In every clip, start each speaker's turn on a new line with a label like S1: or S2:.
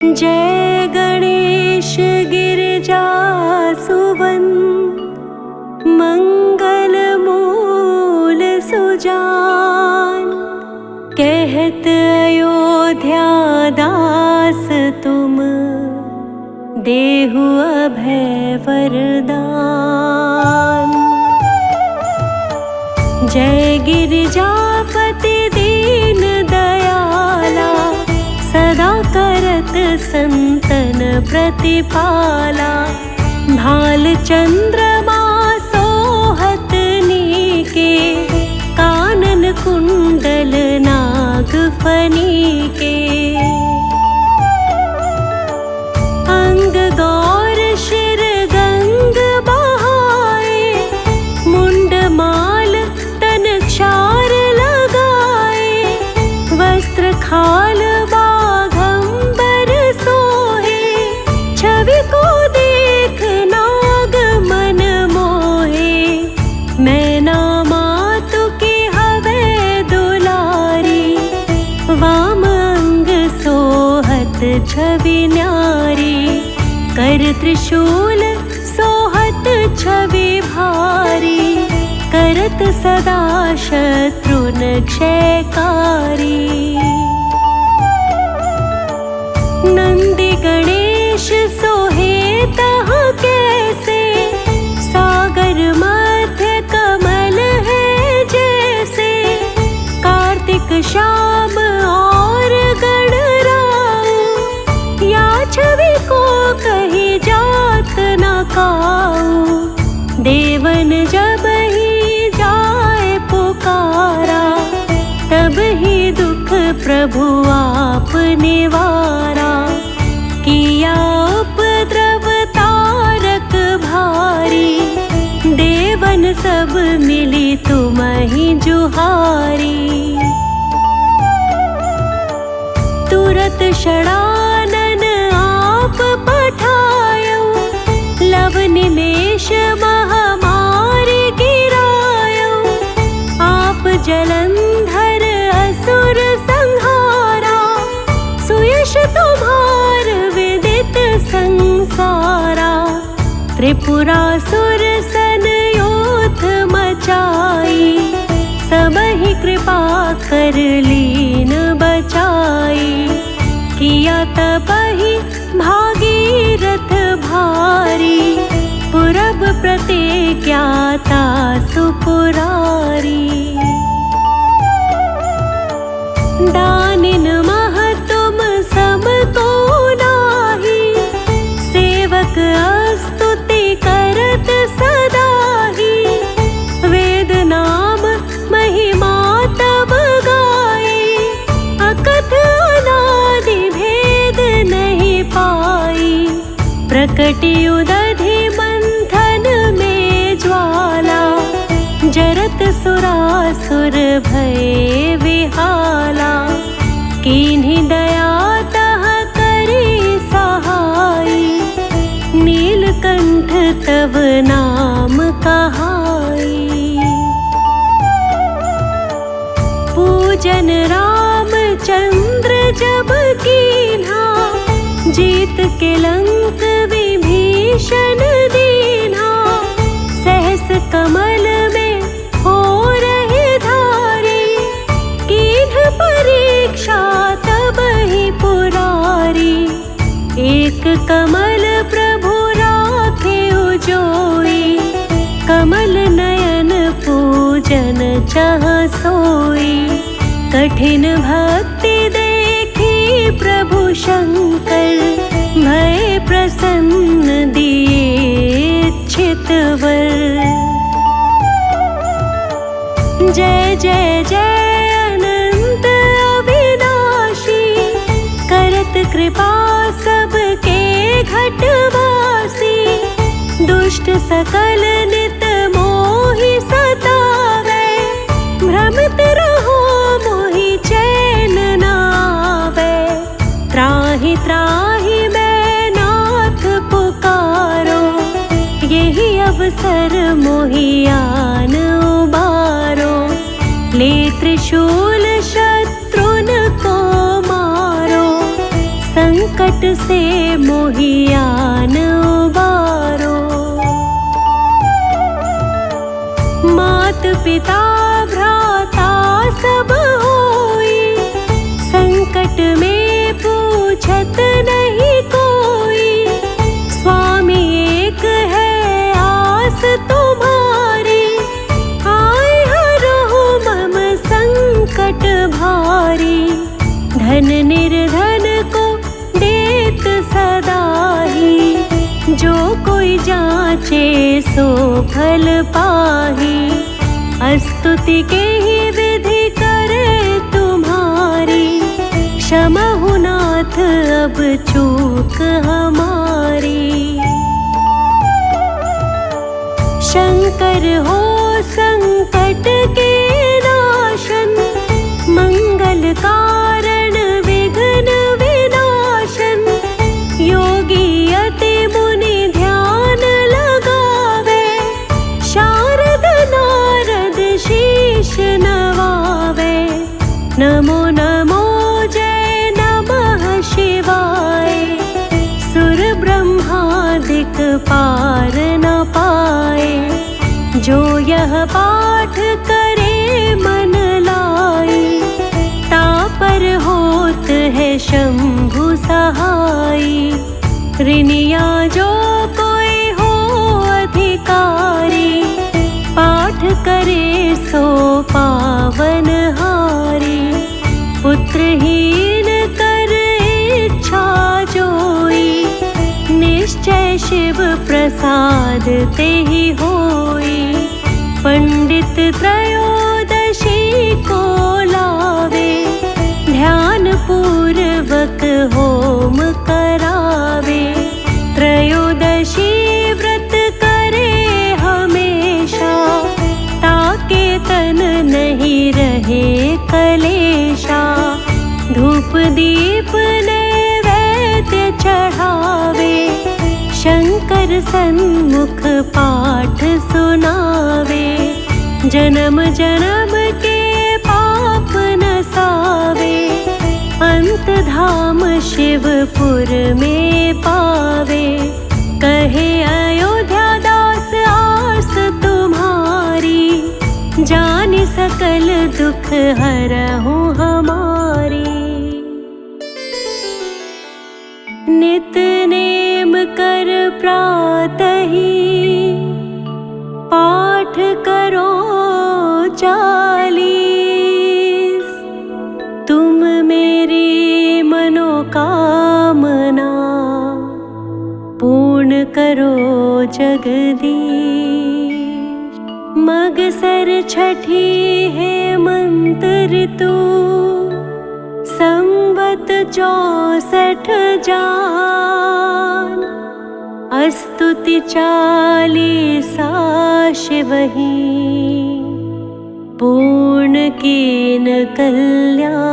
S1: जय गणेश गिरिजा सुवन, मंगल मूल सुजान। कहत अयोध्या दास तुम, देहु अभय वरदान। जय गिरिजापति दीन दयाला, सदा करत संतन प्रतिपाला। भाल चंद्रमा सोहत नीके, कानन कुंडल नाग फनीके। अंग गौर शिर गंग बहाए, मुंड माल तन क्षार लगाए। वस्त्र खाल बाघंबर सोहे, छवि को देख नाग मन मोहे। मैना मातु की हवे दुलारी, वाम अंग सोहत छवि न्यारी। कर त्रिशूल सोहत छवि भारी, करत सदा शत्रुन क्षयकारी। नंदी गणेश सोहे तहाँ कैसे, सागर मध्य कमल है जैसे। कार्तिक श्याम और गणराऊ, या छवि को कही जात न काऊ। देवन जब ही जाए पुकारा, तब ही दुख प्रभु आप निवारा। किया उपद्रव तारक भारी, देवन सब मिली तुम्हि जुहारी। तुरत षडानन आप पठायो, लव निमेष महामारी गिरायो। आप जलंधर असुर संहारा, सुयश तुम्हार विदित संसारा। त्रिपुरासुर सन योथ मचाई, सबहि कृपा कर लीन बचाई। किया तपहि भागीरथ भारी, पुरब प्रतिज्ञाता सुपुरारी। दानिन मह तुम सब को नाही, सेवक स्तुति करत सदाही। वेद नाम महिमा तब गाए, अकथ अनादि भेद नहीं पाई। प्रकटि उदधि मंथन में ज्वाला, जरत सुरासुर भय विहाला। कीन्ही दया तह करी सहाई, नीलकंठ तव नाम कहाई। पूजन रामचंद्र जब कीन्हा, जीत के लंक विभीषण दीन्हा। सहस कमल में हो रहे धारी, कीन्ह परीक्षा तब ही पुरारी। एक कमल प्रभु राखे उजोई, कमल नयन पूजन चह सोई। कठिन भक्ति देखी प्रभु शंकर, भय प्रसन्न दिए इच्छित वर। जय जय जय अनंत अविनाशी, करत कृपा सबके घटवासी। दुष्ट सकल नित मोहि सतावै, भ्रमित रहो मोहि चैन न आवे। त्राहि त्राहि मैं नाथ पुकारो, यही अवसर मोहि आन उबारो। ले त्रिशूल शत्रुन को मारो, संकट से मोहियान उबारो। मात पिता भ्राता सब होई, संकट में पूछत नहीं कोई। स्वामी एक है आस तुम्हारी, आए हरो मम संकट भारी। धन निर्धन को देत सदाही, जो कोई जाचे सो फल पाही। स्तुति के ही विधि करे तुम्हारी, क्षमहु नाथ अब चूक हमारी। शंकर हो संकट के नाशन, मंगल कारण विघ्न विनाशन। योगी अति मुनि ध्यान लगावे, शारद नारद शीश नवावे। नमो नमो जय नमः शिवाय, सुर ब्रह्मादिक पार न पाए। जो यह पाठ करे मन लाई, तापर होत है शंभु सहाई। ऋनिया जो कोई हो अधिकारी, पाठ करे सो पावन हारी। पुत्रहीन कर इच्छा जोई, निश्चय शिव प्रसाद ते ही होई। पंडित त्रयोदशी को लावे, ध्यान पूर्वक होम करावे। त्रयोदशी व्रत करे हमेशा, ताके तन नहीं रहे कलेशा। धूप दीप नैवेद्य चढ़ावे, शंकर सन्मुख पाठ सुनावे। जन्म जन्म के पाप नसावे, अंत धाम शिवपुर में पावे। कहे अयोध्या दास आस तुम्हारी, जानि सकल दुख हरहु हमारी। नित नेम कर प्रातहि, पाठ करो 40। तुम मेरी मनोकामना, पूर्ण करो जगदीश। मगसर छठी हेमंत ऋतु, संवत 64 जान। स्तुति 40 शिवहि, पूर्ण कीन कल्याण।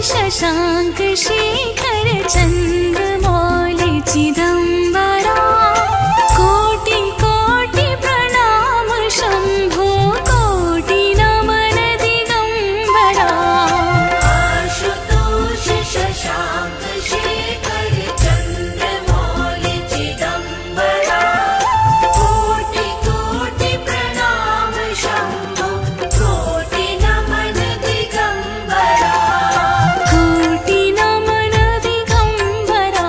S2: शशांक शेखर चंद्रमौलि चिदंबरा, कोटि कोटि प्रणाम शंभो, कोटि नमन दिगंबरा। आशुतोष शशांक शेखर चंद्रमौलि चिदंबरा, कोटि कोटि प्रणाम शंभो, कोटि नमन दिगंबरा। कोटि नमन दिगंबरा,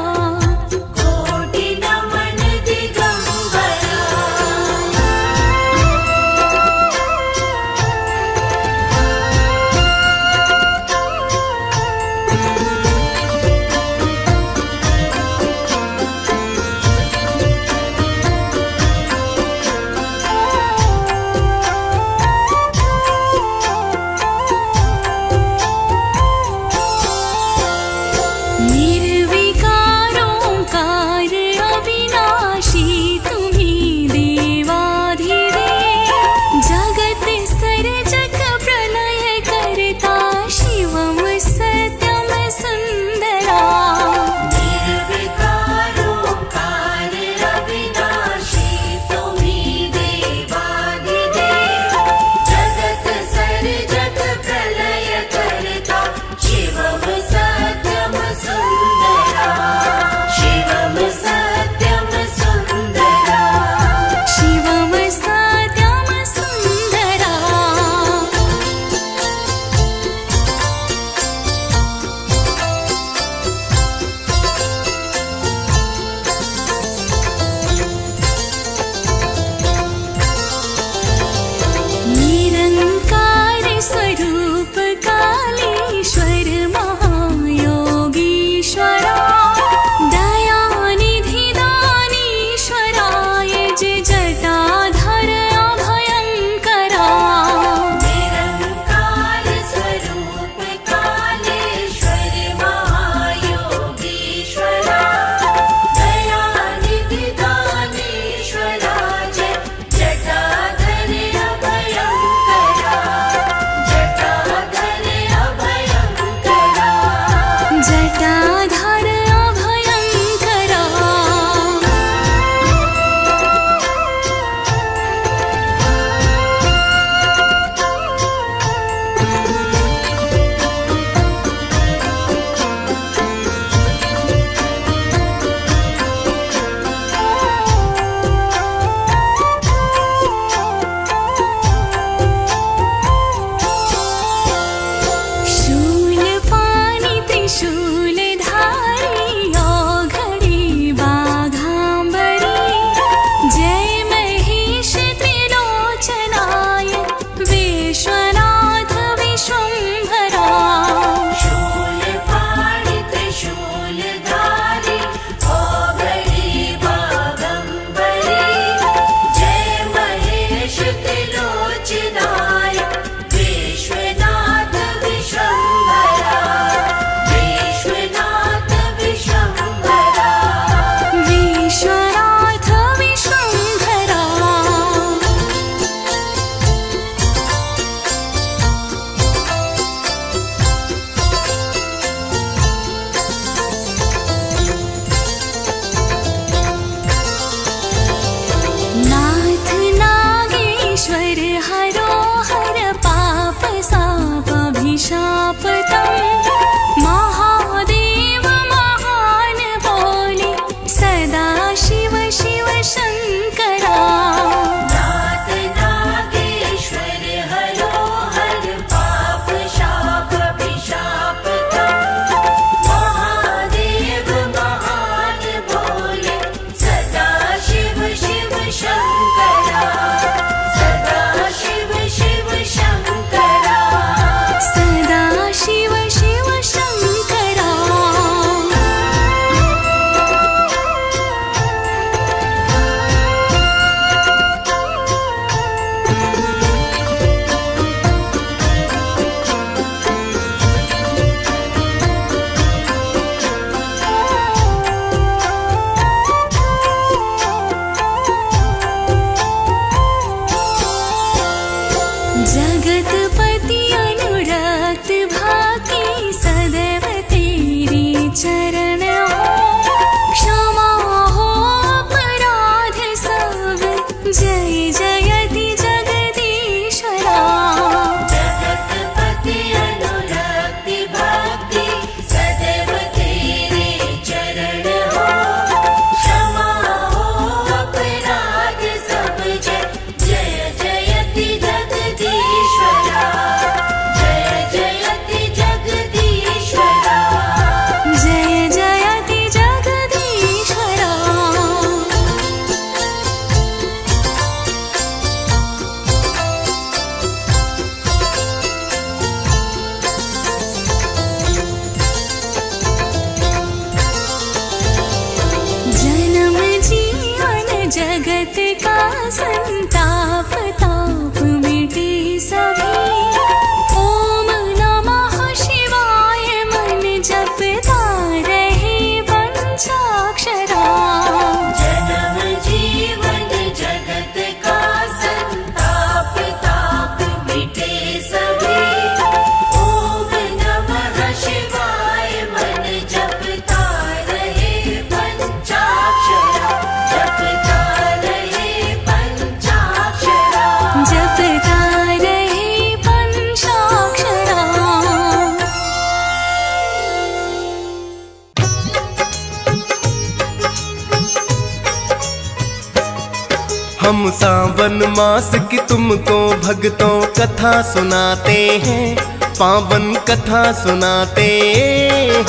S3: हम सावन मास की तुमको भक्तों कथा सुनाते हैं, पावन कथा सुनाते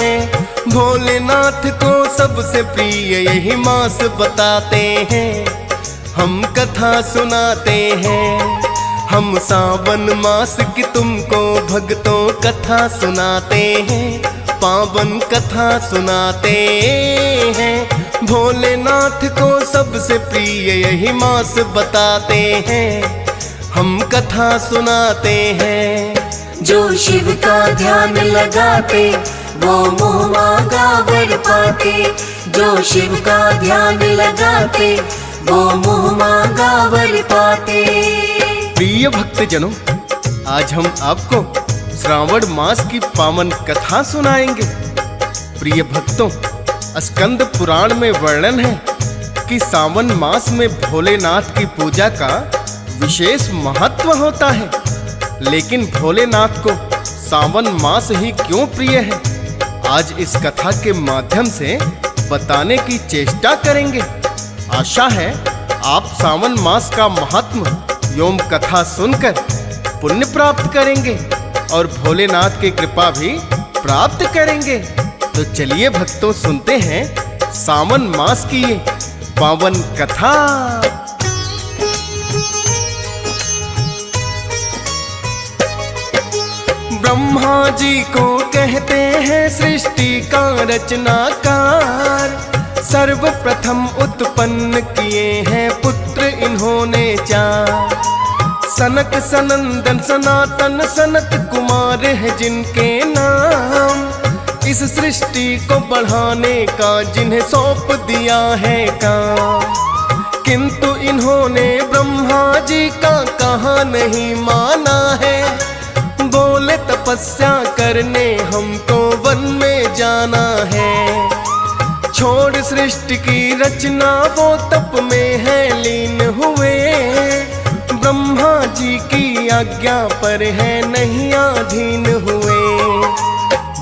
S3: हैं। भोलेनाथ को सबसे प्रिय यही मास बताते हैं, हम कथा सुनाते हैं। हम सावन मास की तुमको भक्तों कथा सुनाते हैं, पावन कथा सुनाते हैं। भोलेनाथ को सबसे प्रिय यही मास बताते हैं, हम कथा सुनाते हैं।
S2: जो शिव का ध्यान लगाते वो मुँह मांगा वर पाते, जो शिव का ध्यान लगाते वो मुँह मांगा वर पाते।
S3: प्रिय भक्तजनों, आज हम आपको श्रावण मास की पावन कथा सुनाएंगे। प्रिय भक्तों, स्कंद पुराण में वर्णन है कि सावन मास में भोलेनाथ की पूजा का विशेष महत्व होता है। लेकिन भोलेनाथ को सावन मास ही क्यों प्रिय है, आज इस कथा के माध्यम से बताने की चेष्टा करेंगे। आशा है आप सावन मास का महात्म एवं कथा सुनकर पुण्य प्राप्त करेंगे और भोलेनाथ की कृपा भी प्राप्त करेंगे। तो चलिए भक्तों, सुनते हैं सावन मास की ये पावन कथा। ब्रह्मा जी को कहते हैं सृष्टि का रचनाकार, सर्वप्रथम उत्पन्न किए हैं पुत्र इन्होंने चार। सनक सनंदन सनातन सनत कुमार है जिनके नाम, इस सृष्टि को बढ़ाने का जिन्हें सौंप दिया है काम। किंतु इन्होंने ब्रह्मा जी का कहा नहीं माना है, बोले तपस्या करने हमको वन में जाना है। छोड़ सृष्टि की रचना वो तप में है लीन हुए, ब्रह्मा जी की आज्ञा पर है नहीं अधीन हुए।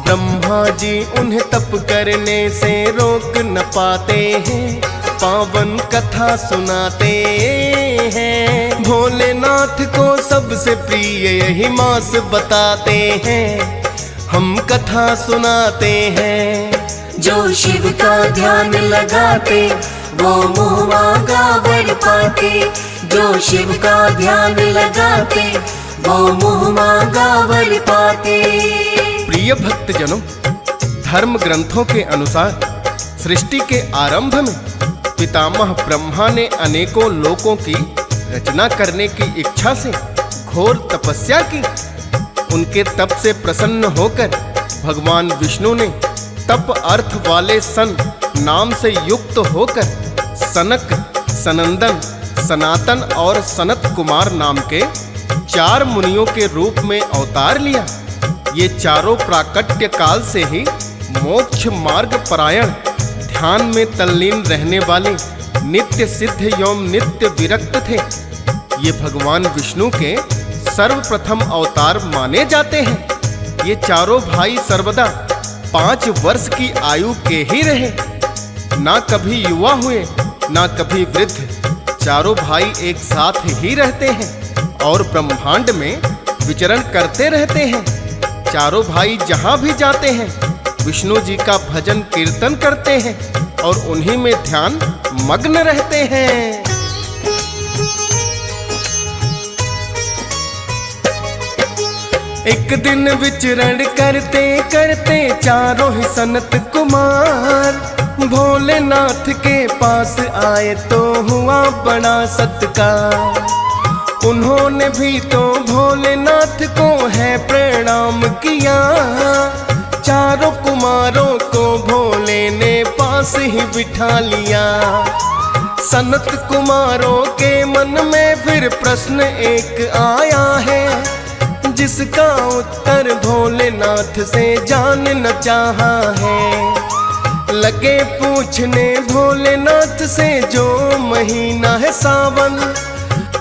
S3: ब्रह्मा जी उन्हें तप करने से रोक न पाते हैं, पावन कथा सुनाते हैं। भोलेनाथ को सबसे प्रिय यही मास बताते हैं, हम कथा सुनाते हैं।
S2: जो शिव का ध्यान लगाते वो मुँह मांगा वर पाते, जो शिव का ध्यान लगाते वो मुँह मांगा वर पाते।
S3: प्रिय भक्तजनों, धर्म ग्रंथों के अनुसार सृष्टि के आरंभ में पितामह ब्रह्मा ने अनेकों लोकों की रचना करने की इच्छा से घोर तपस्या की। उनके तप से प्रसन्न होकर भगवान विष्णु ने तप अर्थ वाले सन नाम से युक्त होकर सनक, सनंदन, सनातन और सनत कुमार नाम के 4 मुनियों के रूप में अवतार लिया। ये चारों प्राकट्य काल से ही मोक्ष मार्ग परायण, ध्यान में तल्लीन रहने वाले नित्य सिद्ध एवं नित्य विरक्त थे। ये भगवान विष्णु के सर्वप्रथम अवतार माने जाते हैं। ये चारों भाई सर्वदा 5 वर्ष की आयु के ही रहे, ना कभी युवा हुए ना कभी वृद्ध। चारों भाई एक साथ ही रहते हैं और ब्रह्मांड में विचरण करते रहते हैं। चारों भाई जहां भी जाते हैं विष्णु जी का भजन कीर्तन करते हैं और उन्हीं में ध्यान मग्न रहते हैं। एक दिन विचरण करते करते चारों ही सनत कुमार भोलेनाथ के पास आए तो हुआ बड़ा सत्कार। उन्होंने भी तो भोलेनाथ को है प्रणाम किया, चारों कुमारों को भोले ने पास ही बिठा लिया। सनत कुमारों के मन में फिर प्रश्न एक आया है, जिसका उत्तर भोलेनाथ से जानना चाहा है। लगे पूछने भोलेनाथ से जो महीना है सावन,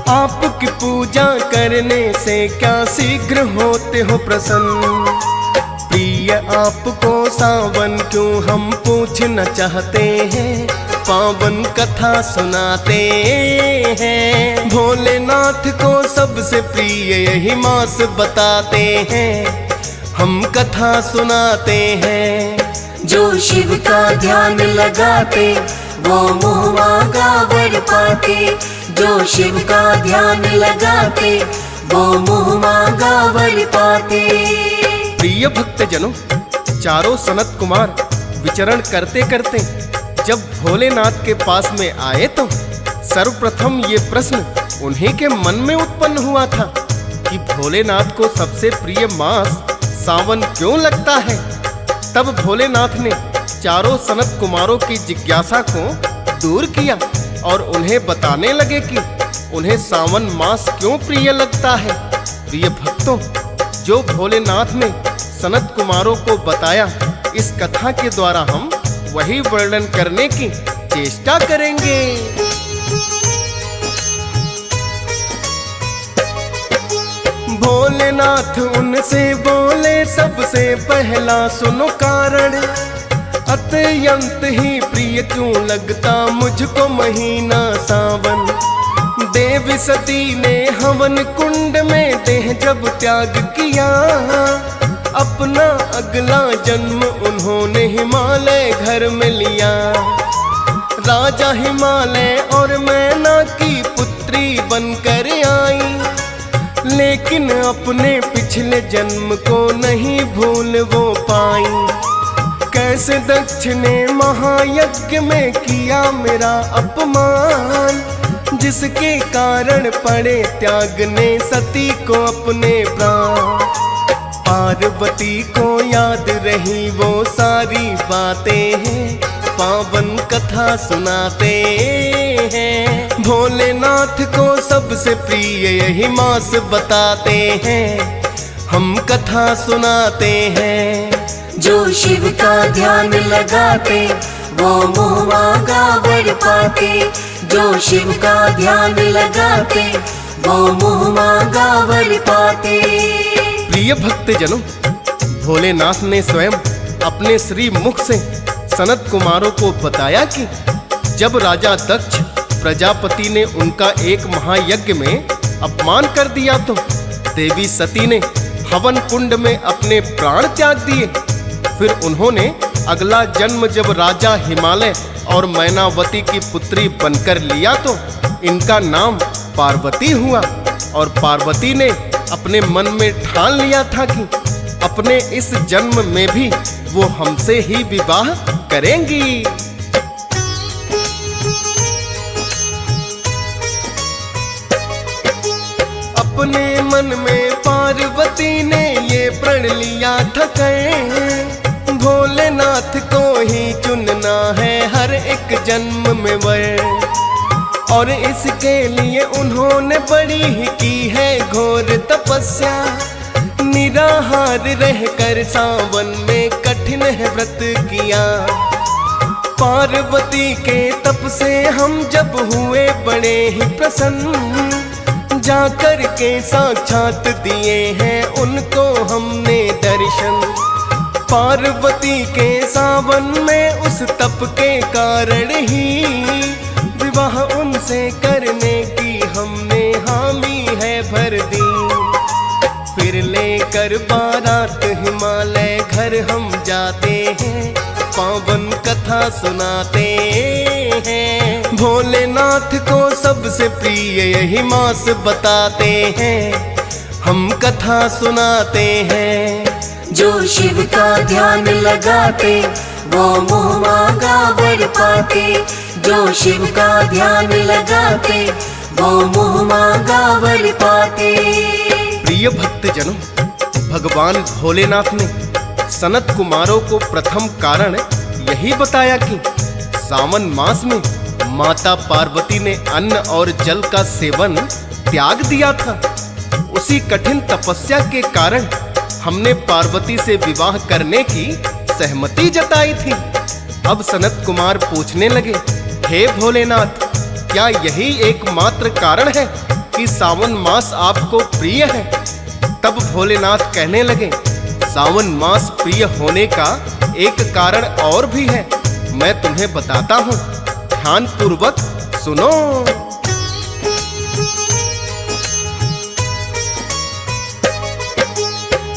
S3: आपकी पूजा करने से क्या शीघ्र होते हो प्रसन्न। प्रिय आपको सावन क्यों हम पूछना चाहते हैं, पावन कथा सुनाते हैं। भोलेनाथ को सबसे प्रिय यही मास बताते हैं, हम कथा सुनाते हैं।
S2: जो शिव का ध्यान लगाते वो मुँह मांगा वर पाते। जो शिव का ध्यान लगाते वो मुँह मांगा वर पाते।
S3: प्रिय भक्तजनों, चारों सनत कुमार विचरण करते करते जब भोलेनाथ के पास में आए तो सर्वप्रथम ये प्रश्न उन्हीं के मन में उत्पन्न हुआ था कि भोलेनाथ को सबसे प्रिय मास सावन क्यों लगता है। तब भोलेनाथ ने चारों सनत कुमारों की जिज्ञासा को दूर किया और उन्हें बताने लगे कि उन्हें सावन मास क्यों प्रिय लगता है। प्रिय भक्तों, जो भोलेनाथ ने सनत कुमारों को बताया, इस कथा के द्वारा हम वही वर्णन करने की चेष्टा करेंगे। भोलेनाथ उनसे बोले, सबसे पहला सुनो कारण, अत्यंत ही प्रिय क्यों लगता मुझको महीना सावन। देवी सती ने हवन कुंड में देह जब त्याग किया, अपना अगला जन्म उन्होंने हिमालय घर में लिया। राजा हिमालय और मैना की पुत्री बनकर आई, लेकिन अपने पिछले जन्म को नहीं भूल वो पाई। कैसे दक्ष ने महायज्ञ में किया मेरा अपमान, जिसके कारण पड़े त्यागने सती को अपने प्राण। पार्वती को याद रही वो सारी बातें हैं, पावन कथा सुनाते हैं। भोलेनाथ को सबसे प्रिय यही मास बताते हैं, हम कथा सुनाते हैं।
S2: जो शिव का ध्यान लगाते वो मुँह मांगा वर पाते। जो शिव का ध्यान लगाते वो मुँह मांगा वर पाते।
S3: प्रिय भक्तजनों, भोलेनाथ ने स्वयं अपने श्री मुख से सनत कुमारों को बताया कि जब राजा दक्ष प्रजापति ने उनका एक महायज्ञ में अपमान कर दिया तो देवी सती ने हवन कुंड में अपने प्राण त्याग दिए। फिर उन्होंने अगला जन्म जब राजा हिमालय और मैनावती की पुत्री बनकर लिया तो इनका नाम पार्वती हुआ। और पार्वती ने अपने मन में ठान लिया था कि अपने इस जन्म में भी वो हमसे ही विवाह करेंगी। अपने मन में पार्वती ने ये प्रण लिया था कि भोलेनाथ को ही चुनना है हर एक जन्म में वर। और इसके लिए उन्होंने बड़ी ही की है घोर तपस्या, निराहार रहकर सावन में कठिन है व्रत किया। पार्वती के तप से हम जब हुए बड़े ही प्रसन्न, जाकर के साक्षात दिए हैं उनको हमने दर्शन। पार्वती के सावन में उस तप के कारण ही विवाह उनसे करने की हमने हामी है भर दी। फिर लेकर बारात हिमालय घर हम जाते हैं, पावन कथा सुनाते हैं। भोलेनाथ को सबसे प्रिय यही मास बताते हैं, हम कथा सुनाते हैं।
S2: जो शिव का ध्यान लगाते वो मुँह मांगा वर पाते। जो शिव का ध्यान लगाते वो मुँह मांगा वर पाते।
S3: प्रिय भक्तजनों, भगवान भोलेनाथ ने सनत कुमारों को प्रथम कारण यही बताया कि सावन मास में माता पार्वती ने अन्न और जल का सेवन त्याग दिया था। उसी कठिन तपस्या के कारण हमने पार्वती से विवाह करने की सहमति जताई थी। अब सनत कुमार पूछने लगे, हे भोलेनाथ, क्या यही एकमात्र कारण है कि सावन मास आपको प्रिय है? तब भोलेनाथ कहने लगे, सावन मास प्रिय होने का एक कारण और भी है, मैं तुम्हें बताता हूँ, ध्यान पूर्वक सुनो।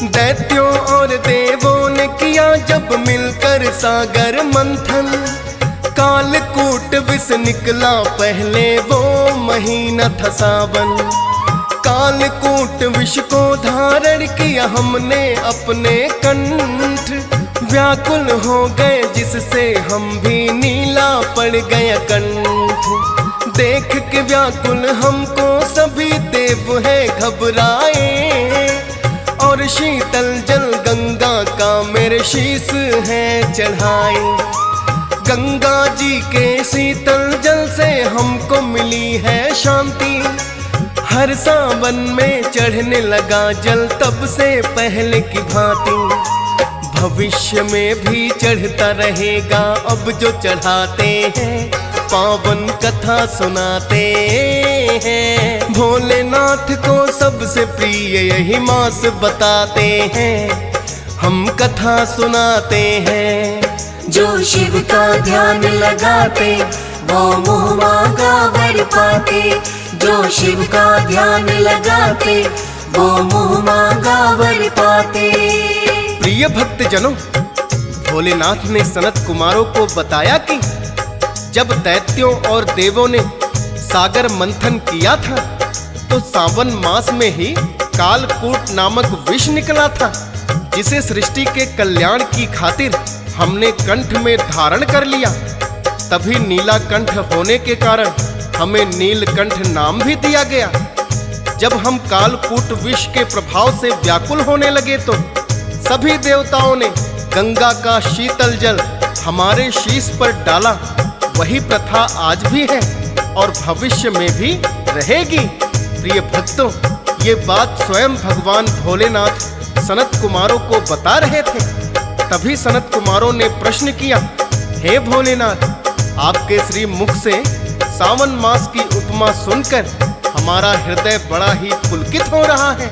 S3: दैत्यों और देवों ने किया जब मिलकर सागर मंथन, कालकूट विष निकला पहले वो महीना था सावन। कालकूट विष को धारण किया हमने अपने कंठ, व्याकुल हो गए जिससे हम भी नीला पड़ गया कंठ। देख के व्याकुल हमको सभी देव है घबराए, और शीतल जल गंगा का मेरे शीश है चढ़ाए। गंगा जी के शीतल जल से हमको मिली है शांति, हर सावन में चढ़ने लगा जल तब से पहले की भांति। भविष्य में भी चढ़ता रहेगा अब जो चढ़ाते हैं, पावन कथा सुनाते हैं। भोलेनाथ को सबसे प्रिय यही मास बताते हैं, हम कथा सुनाते हैं।
S2: जो शिव का ध्यान लगाते वो मुँह मांगा वर पाते। जो शिव का ध्यान लगाते वो मुँह मांगा वर पाते।
S3: प्रिय भक्त जनों, भोलेनाथ ने सनत कुमारों को बताया कि जब दैत्यों और देवों ने सागर मंथन किया था तो सावन मास में ही कालकूट नामक विष निकला था, जिसे सृष्टि के कल्याण की खातिर हमने कंठ में धारण कर लिया। तभी नीला कंठ होने के कारण हमें नीलकंठ नाम भी दिया गया। जब हम कालकूट विष के प्रभाव से व्याकुल होने लगे तो सभी देवताओं ने गंगा का शीतल जल हमारे शीश पर डाला। वही प्रथा आज भी है और भविष्य में भी रहेगी। प्रिय भक्तों, ये बात स्वयं भगवान भोलेनाथ सनत कुमारों को बता रहे थे। तभी सनत कुमारों ने प्रश्न किया, हे भोलेनाथ, आपके श्री मुख से सावन मास की उपमा सुनकर हमारा हृदय बड़ा ही पुलकित हो रहा है।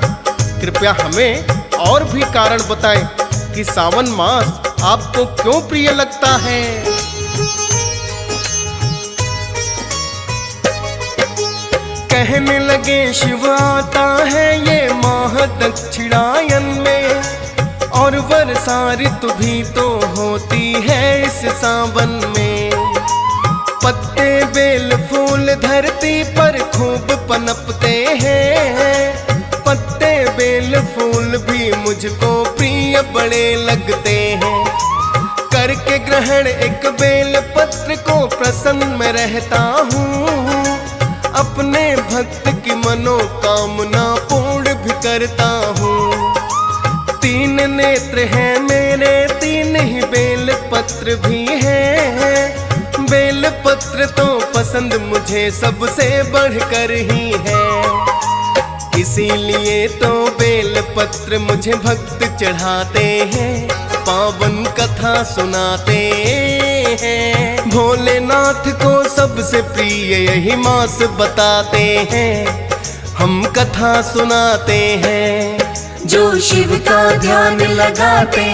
S3: कृपया हमें और भी कारण बताएं कि सावन मास आपको क्यों प्रिय लगता है। कहने लगे शिव आता है ये माह दक्षिणायन में, और वर्षा ऋतु भी तो होती है इस सावन में। पत्ते बेल फूल धरती पर खूब पनपते हैं, पत्ते बेल फूल भी मुझको प्रिय बड़े लगते हैं। करके ग्रहण एक बेल पत्र को प्रसन्न में रहता हूँ, अपने भक्त की मनोकामना पूर्ण भी करता हूँ। 3 नेत्र हैं मेरे, 3 ही बेल पत्र भी हैं। बेल पत्र तो पसंद मुझे सबसे बढ़कर ही है, इसीलिए तो बेल पत्र मुझे भक्त चढ़ाते हैं, पावन कथा सुनाते हैं। भोलेनाथ को सबसे प्रिय यही मास बताते हैं, हम कथा सुनाते हैं।
S2: जो शिव का ध्यान लगाते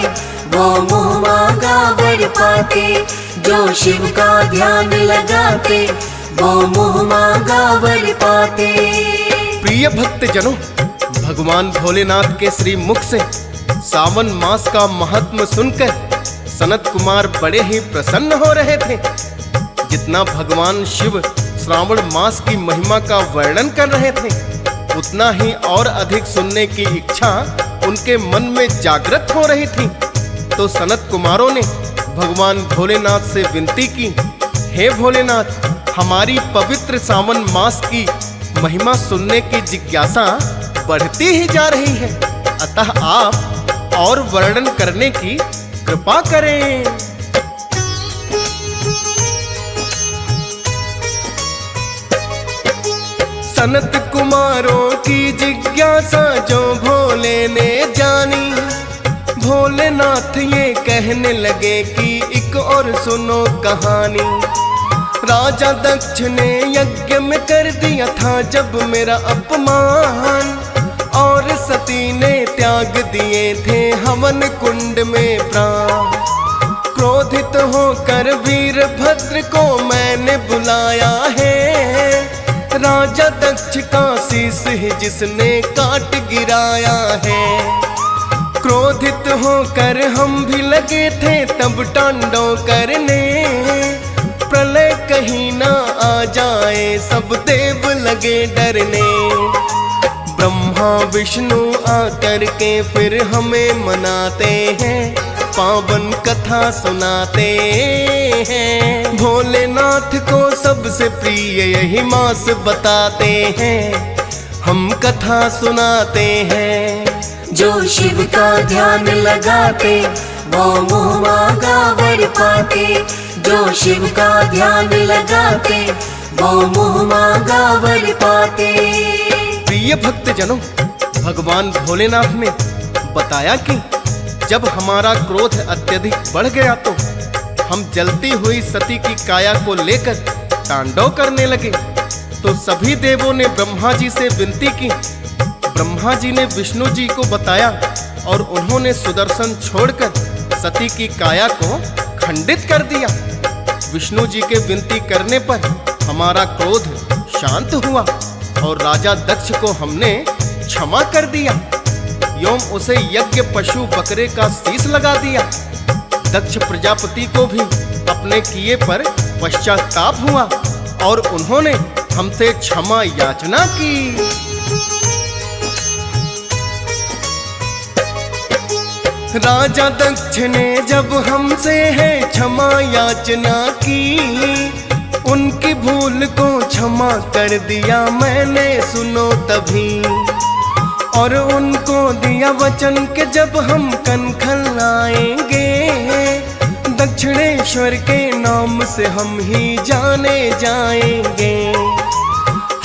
S2: वो मुँह मांगा वर पाते। जो शिव का ध्यान लगाते वो मुँह मांगा वर पाते।
S3: प्रिय भक्त जनों, भगवान भोलेनाथ के श्री मुख से सावन मास का महत्व सुनकर सनत कुमार बड़े ही प्रसन्न हो रहे थे। जितना भगवान शिव श्रावण मास की महिमा का वर्णन कर रहे थे, उतना ही और अधिक सुनने की इच्छा उनके मन में जागृत हो रही थी। तो सनत कुमारों ने भगवान भोलेनाथ से विनती की, हे भोलेनाथ, हमारी पवित्र सावन मास की महिमा सुनने की जिज्ञासा बढ़ती ही जा रही है, अतः आप और वर्णन करने की कृपा करें। सनत कुमारों की जिज्ञासा जो भोले ने जानी, भोलेनाथ ये कहने लगे कि एक और सुनो कहानी। राजा दक्ष ने यज्ञ में कर दिया था जब मेरा अपमान, और सती ने त्याग दिए थे हवन कुंड में प्राण। क्रोधित होकर वीरभद्र को मैंने बुलाया है, राजा दक्ष का शीश ही जिसने काट गिराया है। क्रोधित होकर हम भी लगे थे तब तांडव करने, प्रलय कहीं ना आ जाए सब देव लगे डरने। ब्रह्मा विष्णु आकर के फिर हमें मनाते हैं, पावन कथा सुनाते हैं। भोलेनाथ को सबसे प्रिय यही मास बताते हैं, हम कथा सुनाते हैं।
S2: जो शिव का ध्यान लगाते वो मुँह मांगा वर पाते, जो शिव का ध्यान लगाते वो मुँह मांगा वर पाते।
S3: प्रिय भक्तजनों, भगवान भोलेनाथ ने बताया कि जब हमारा क्रोध अत्यधिक बढ़ गया तो हम जलती हुई सती की काया को लेकर तांडव करने लगे। तो सभी देवों ने ब्रह्मा जी से विनती की। ब्रह्मा जी ने विष्णु जी को बताया और उन्होंने सुदर्शन छोड़कर सती की काया को खंडित कर दिया। विष्णु जी के विनती करने पर हमारा क्रोध शांत हुआ और राजा दक्ष को हमने क्षमा कर दिया, एवं उसे यज्ञ पशु बकरे का शीश लगा दिया। दक्ष प्रजापति को भी अपने किए पर पश्चाताप हुआ और उन्होंने हमसे क्षमा याचना की। राजा दक्ष ने जब हमसे है क्षमा याचना की, उनकी भूल को क्षमा कर दिया मैंने सुनो तभी। और उनको दिया वचन के जब हम कनखल आएंगे, दक्षिणेश्वर के नाम से हम ही जाने जाएंगे।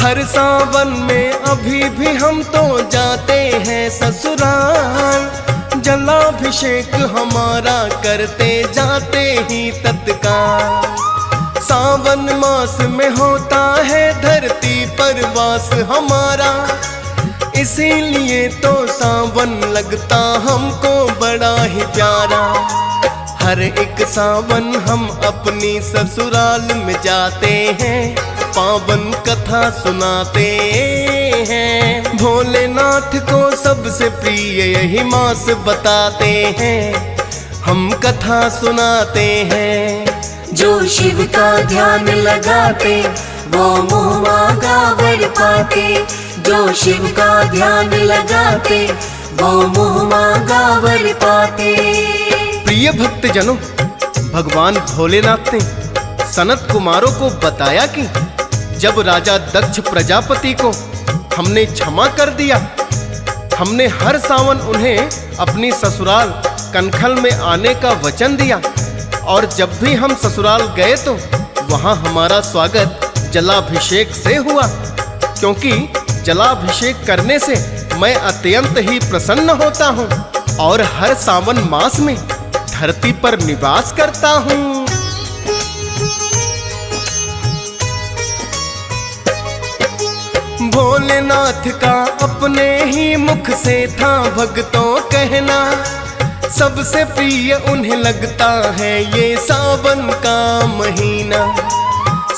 S3: हर सावन में अभी भी हम तो जाते हैं ससुराल, जलाभिषेक हमारा करते जाते ही तत्काल। सावन मास में होता है धरती पर वास हमारा, इसीलिए तो सावन लगता हमको बड़ा ही प्यारा। हर एक सावन हम अपनी ससुराल में जाते हैं, पावन कथा सुनाते हैं। भोलेनाथ को सबसे प्रिय यही मास बताते हैं, हम कथा सुनाते हैं।
S2: जो शिव का ध्यान लगाते वो मुँह मांगा वर पाते, जो शिव का ध्यान लगाते वो मुँह मांगा वर पाते।
S3: प्रिय भक्तजनों, भगवान भोलेनाथ ने सनत कुमारों को बताया कि जब राजा दक्ष प्रजापति को हमने क्षमा कर दिया, हमने हर सावन उन्हें अपनी ससुराल कनखल में आने का वचन दिया और जब भी हम ससुराल गए तो वहाँ हमारा स्वागत जलाभिषेक से हुआ, क्योंकि जलाभिषेक करने से मैं अत्यंत ही प्रसन्न होता हूँ और हर सावन मास में धरती पर निवास करता हूँ। भोलेनाथ का अपने ही मुख से था भक्तों कहना, सबसे प्रिय उन्हें लगता है ये सावन का महीना।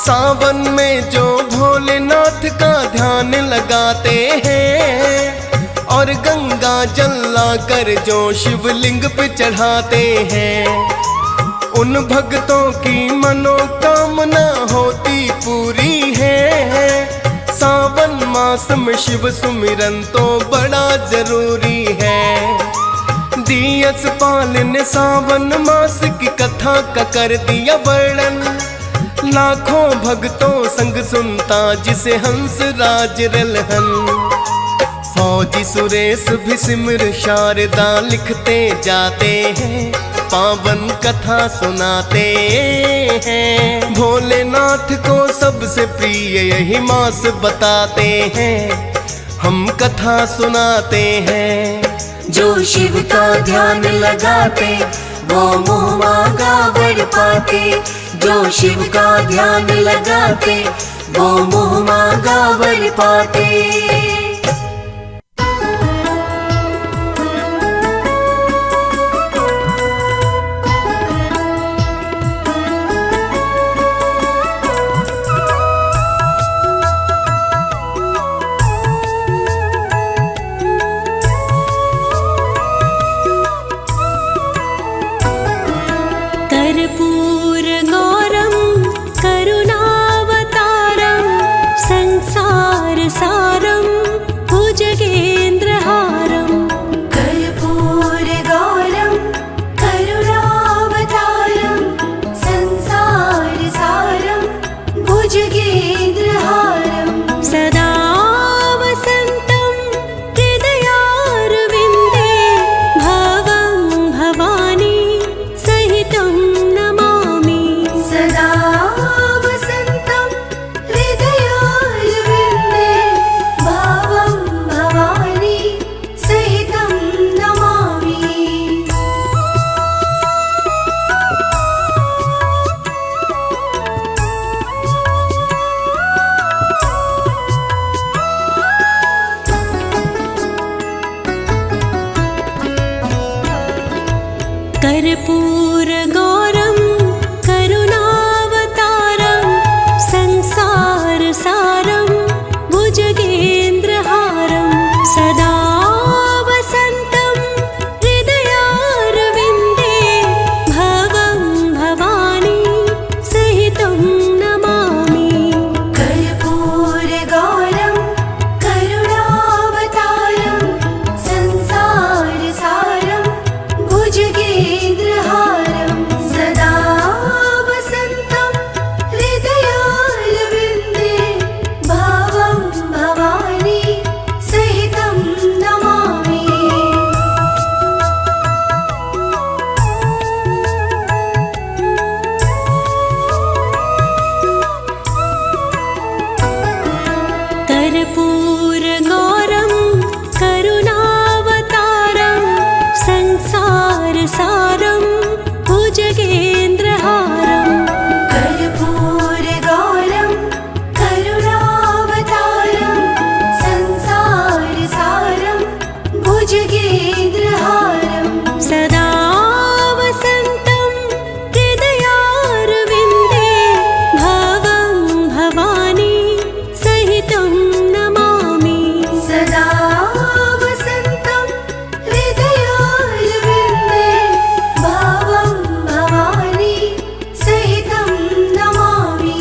S3: सावन में जो भोलेनाथ का ध्यान लगाते हैं और गंगा जल लाकर जो शिवलिंग पे चढ़ाते हैं, उन भक्तों की मनोकामना होती पूरी है। सावन मास में शिव सुमिरन तो बड़ा जरूरी है। दियस पाल ने सावन मास की कथा का कर दिया वर्णन, लाखों भक्तों संग सुनता जिसे हंस राज रलहन। फौजी सुरेश भी सिमर शारदा लिखते जाते हैं, पावन कथा सुनाते हैं। भोलेनाथ को सबसे प्रिय यही मास बताते हैं, हम कथा सुनाते हैं।
S2: जो शिव का ध्यान लगाते वो मुँह मांगा वर पाते, जो शिव का ध्यान लगाते वो मुँह मांगा वर पाते।
S1: कर्पूरगौरं करुणावतारं संसारसारं भुजगेन्द्रहारं सदा वसन्तं हृदयारविन्दे भवं भवानी सहितं नमामि।
S2: कर्पूरगौरं करुणावतारं संसारसारं भुजगेन्द्रहारं सदा वसन्तं हृदयारविन्दे भवं भवानी सहितं नमामि।
S1: कर्पूरगौरं करुणावतारं संसारसारं भुजगेन्द्रहारं
S2: कर्पूरगौरं करुणावतारं संसारसारं भुजगेन्द्रहारं
S1: सदा वसन्तं हृदयारविन्दे भवं भवानी सहितं नमामि।
S2: सदा वसन्तं हृदयारविन्दे भवं भवानी सहितं नमामि।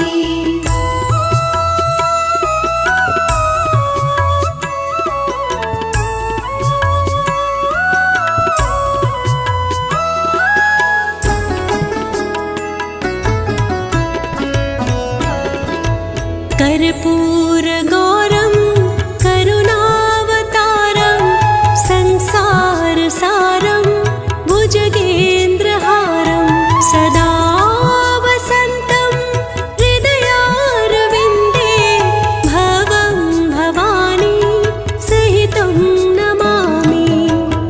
S1: कर्पूरगौरं करुणावतारं संसारसारं भुजगेन्द्रहारं सदा वसन्तं हृदयारविन्दे भवं भवानी सहितं नमामि।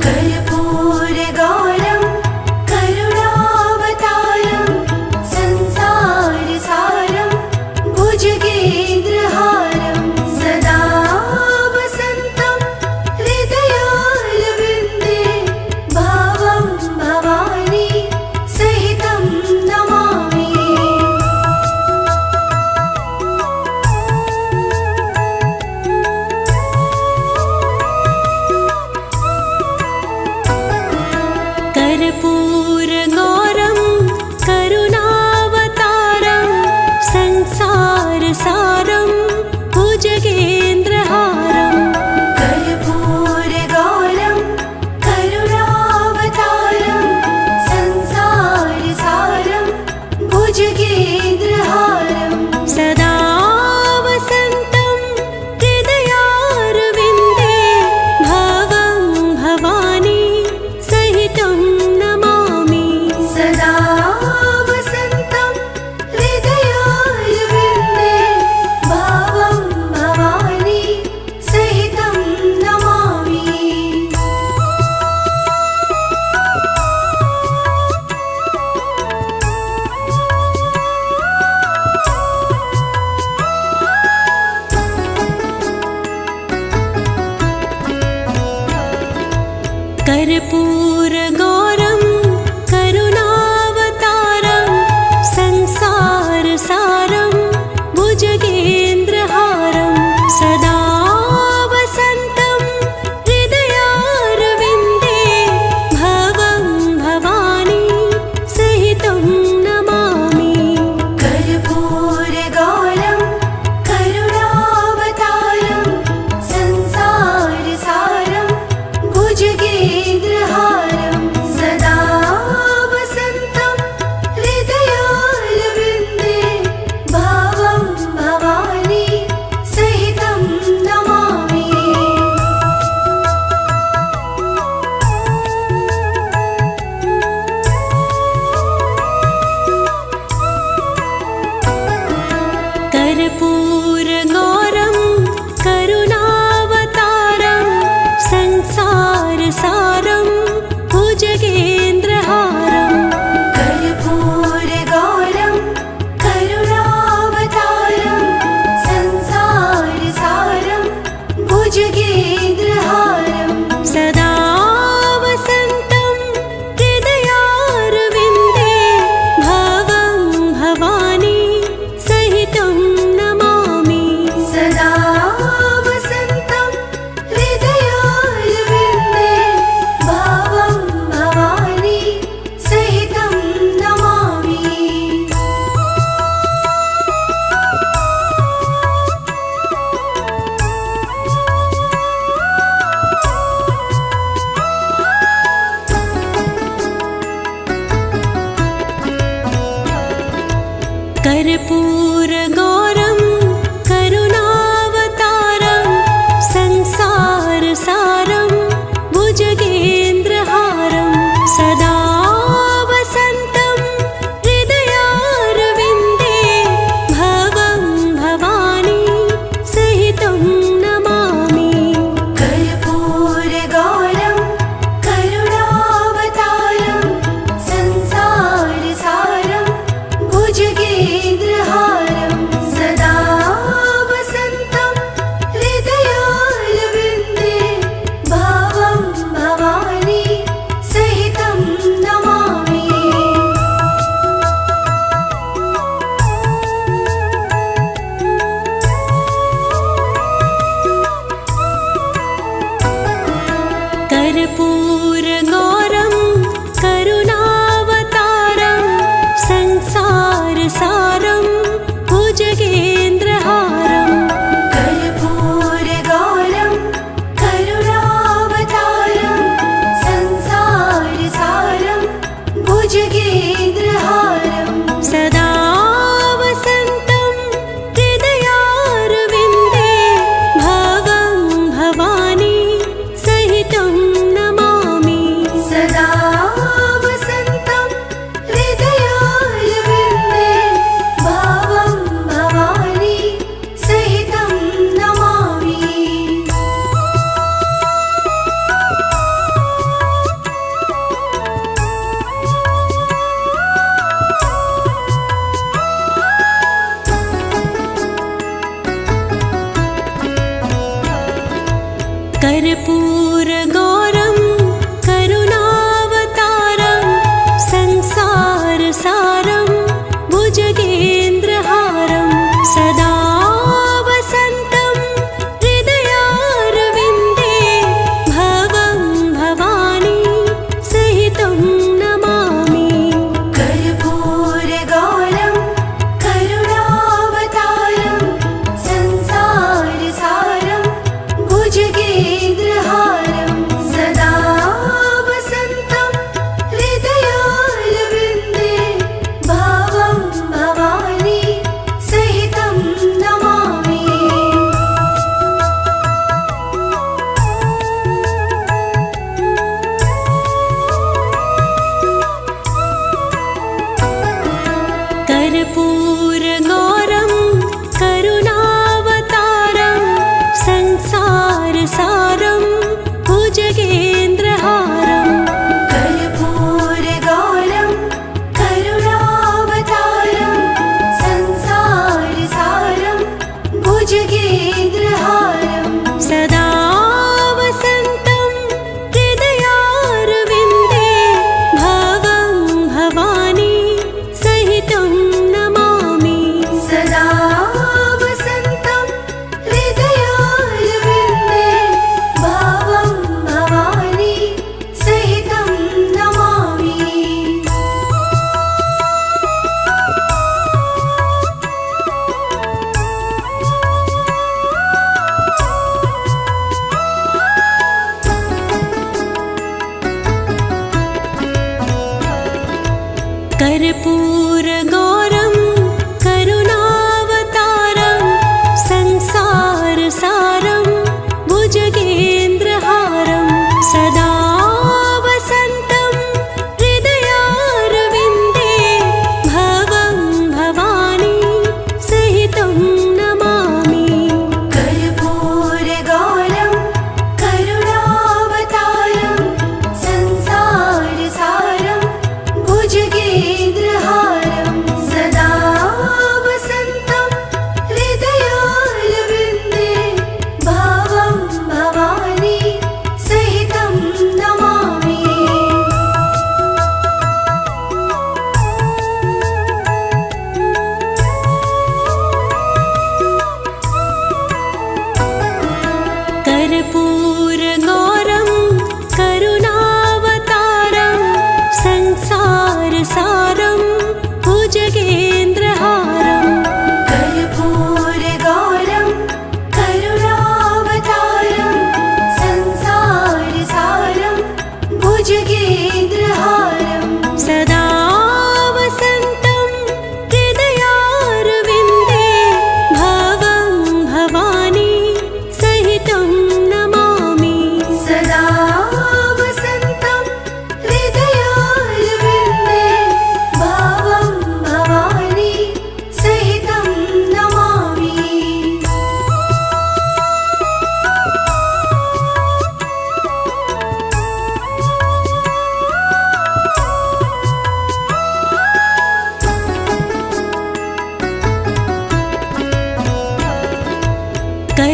S2: कर्पूरगौरं करुणावतारं संसारसारं भुजगेन्द्रहारं
S1: कर्पूरगौरं करुणावतारं संसारसारं भुजगेन्द्रहारं सदा वसन्तं हृदयारविन्दे भवं भवानी सहितं नमामि।
S2: कर्पूरगौरं करुणावतारं संसारसारं भुजगेन्द्रहारं सदा वसन्तं हृदयारविन्दे भवं भवानी सहितं नमामि।
S1: कर्पूरगौरं करुणावतारं संसारसारं भुजगेन्द्रहारं
S2: कर्पूरगौरं करुणावतारं संसारसारं भुजगेन्द्रहारं
S1: सदा वसन्तं हृदयारविन्दे भवं भवानी सहितं नमामि।
S2: सदा वसन्तं हृदयारविन्दे भवं भवानी सहितं नमामि।
S1: कर्पूरगौरं करुणावतारं संसारसारं भुजगेन्द्रहारं सदा वसन्तं हृदयारविन्दे भवं भवानी सहितं नमामि।
S2: कर्पूरगौरं करुणावतारं संसारसारं भुजगेन्द्रहारं सदा वसन्तं हृदयारविन्दे भवं भवानी सहितं नमामि।
S1: कर्पूरगौरं करुणावतारं संसारसारं भुजगेन्द्रहारं
S2: कर्पूरगौरं करुणावतारं संसारसारं भुजगेन्द्रहारं
S1: सदा वसन्तं हृदयारविन्दे भवं भवानी सहितं नमामि।
S2: सदा वसन्तं हृदयारविन्दे भवं भवानी सहितं नमामि।
S1: कर्पूरगौरं करुणावतारं संसारसारं भुजगेन्द्रहारं सदा वसन्तं हृदयारविन्दे भवं भवानी सहितं नमामि।
S2: कर्पूरगौरं करुणावतारं संसारसारं भुजगेन्द्रहारं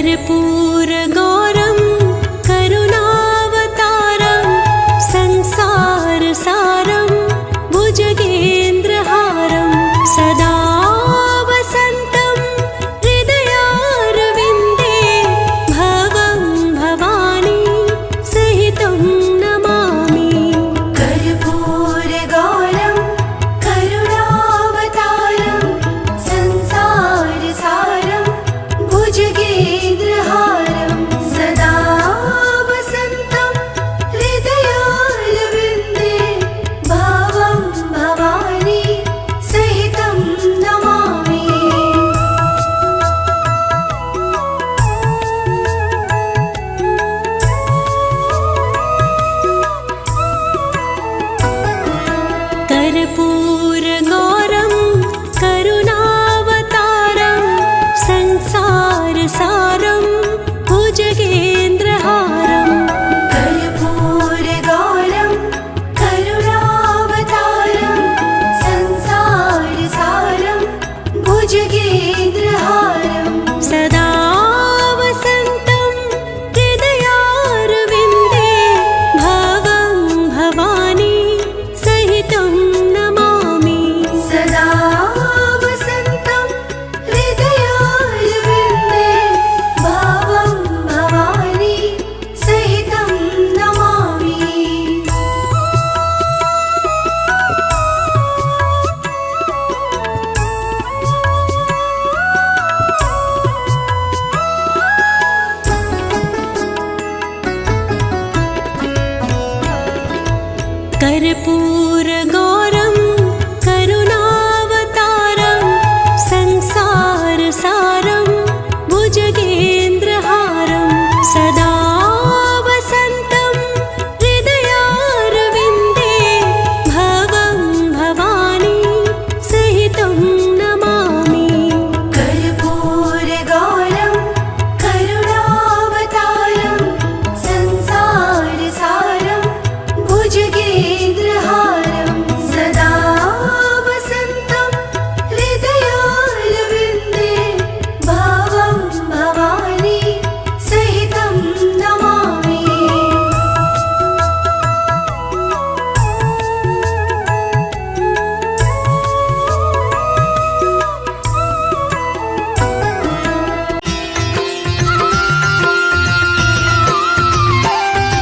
S1: कर्पूरगौरं करुणावतारं संसारसारं भुजगेन्द्रहारं सदा वसन्तं हृदयारविन्दे भवं भवानी सहितं नमामि।
S2: कर्पूरगौरं करुणावतारं संसारसारं भुजगेन्द्रहारं सदा वसन्तं हृदयारविन्दे भवं भवानी सहितं नमामि।
S1: कर्पूरगौरं करुणावतारं संसारसारं भुजगेन्द्रहारं
S2: कर्पूरगौरं करुणावतारं संसारसारं भुजगेन्द्रहारं
S1: सदा वसन्तं हृदयारविन्दे भवं भवानी सहितं नमामि।
S2: सदा वसन्तं हृदयारविन्दे भवं भवानी सहितं नमामि।
S1: कर्पूरगौरं करुणावतारं संसारसारं भुजगेन्द्रहारं सदा वसन्तं हृदयारविन्दे भवं भवानी सहितं नमामि।
S2: कर्पूरगौरं करुणावतारं संसारसारं भुजगेन्द्रहारं सदा वसन्तं हृदयारविन्दे भवं भवानी सहितं नमामि।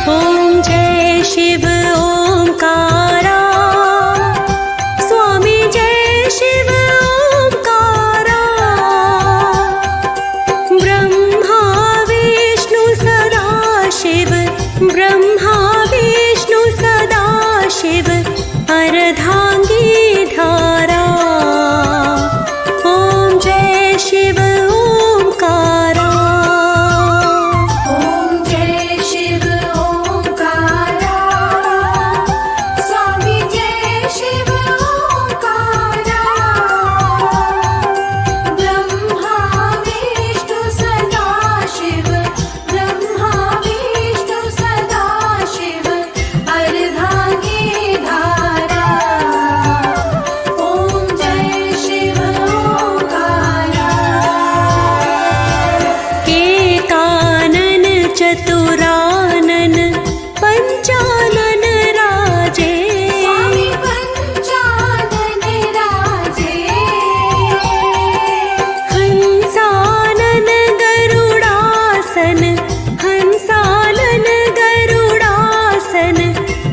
S1: ॐ जय शिव ओंकारा स्वामी जय शिव ओंकारा ब्रह्मा विष्णु सदा शिव ब्रह्मा विष्णु सदा शिव अर्धांगी धारा ॐ जय शिव ओंकारा
S2: ॐ जय शिव ओंकारा स्वामी जय शिव ओंकारा ब्रह्मा विष्णु सदा शिव ब्रह्मा विष्णु सदा शिव अर्धांगी धारा ॐ जय शिव ओंकारा।
S1: एकानन चतुरानन पंचानन राजे
S2: स्वामी पंचानन राजे
S1: हंसानन गरुडासन हंसानन गरुडासन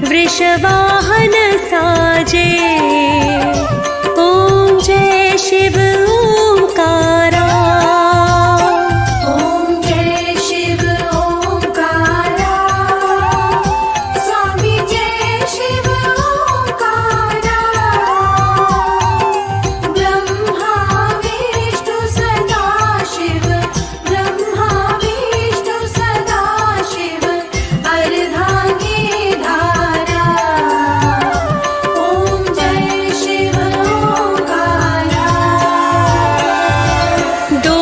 S1: वृषवाहन साजे ॐ जय शिव ओंकारा
S2: ॐ जय शिव ओंकारा स्वामी जय शिव ओंकारा ब्रह्मा विष्णु सदा शिव ब्रह्मा विष्णु सदा शिव अर्धांगी धारा ॐ जय शिव ओंकारा।
S1: दो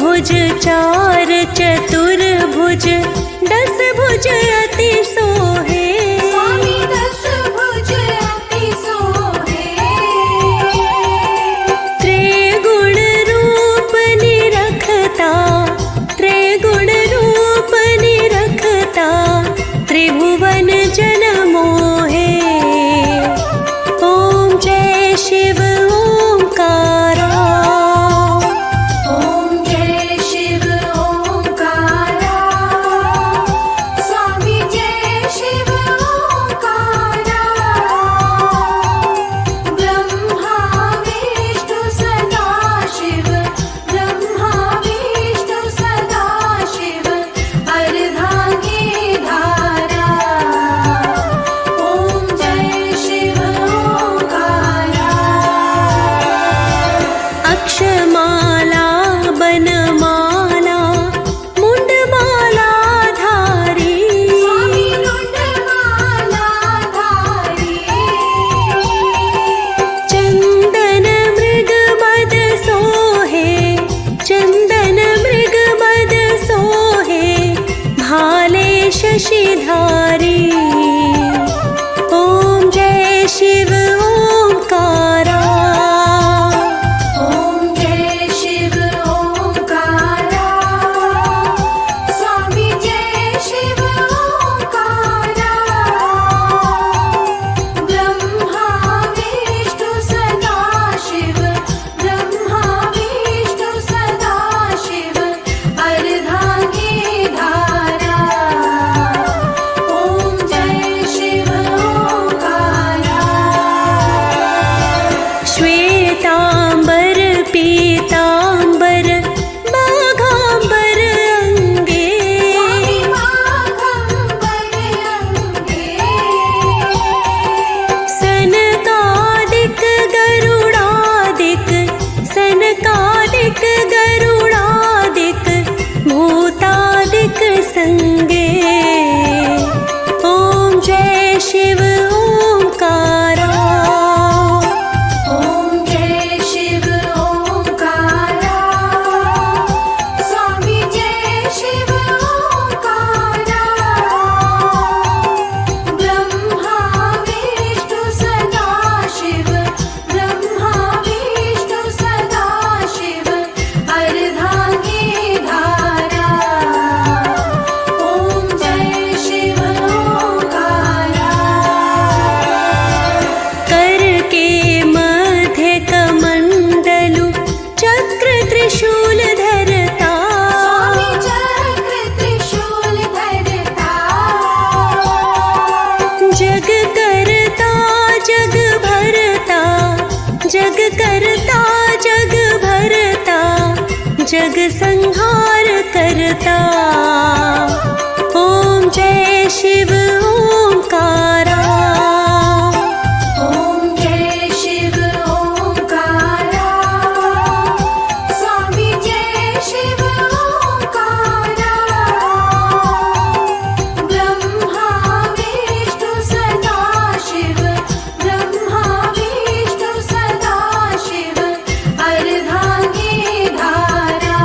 S1: भुज चार चतुर्भुज दस भुज अति सोहे
S2: स्वामी दस भुज अति सोहे
S1: त्रिगुण रूप निरखता त्रिगुण जग संहार करता। ओम जय शिव ओंकारा।
S2: ओम जय शिव ओंकारा। स्वामी जय शिव ओंकारा। ब्रह्मा विष्णु सदा शिव। ब्रह्मा विष्णु सदा शिव। अर्धांगी धारा।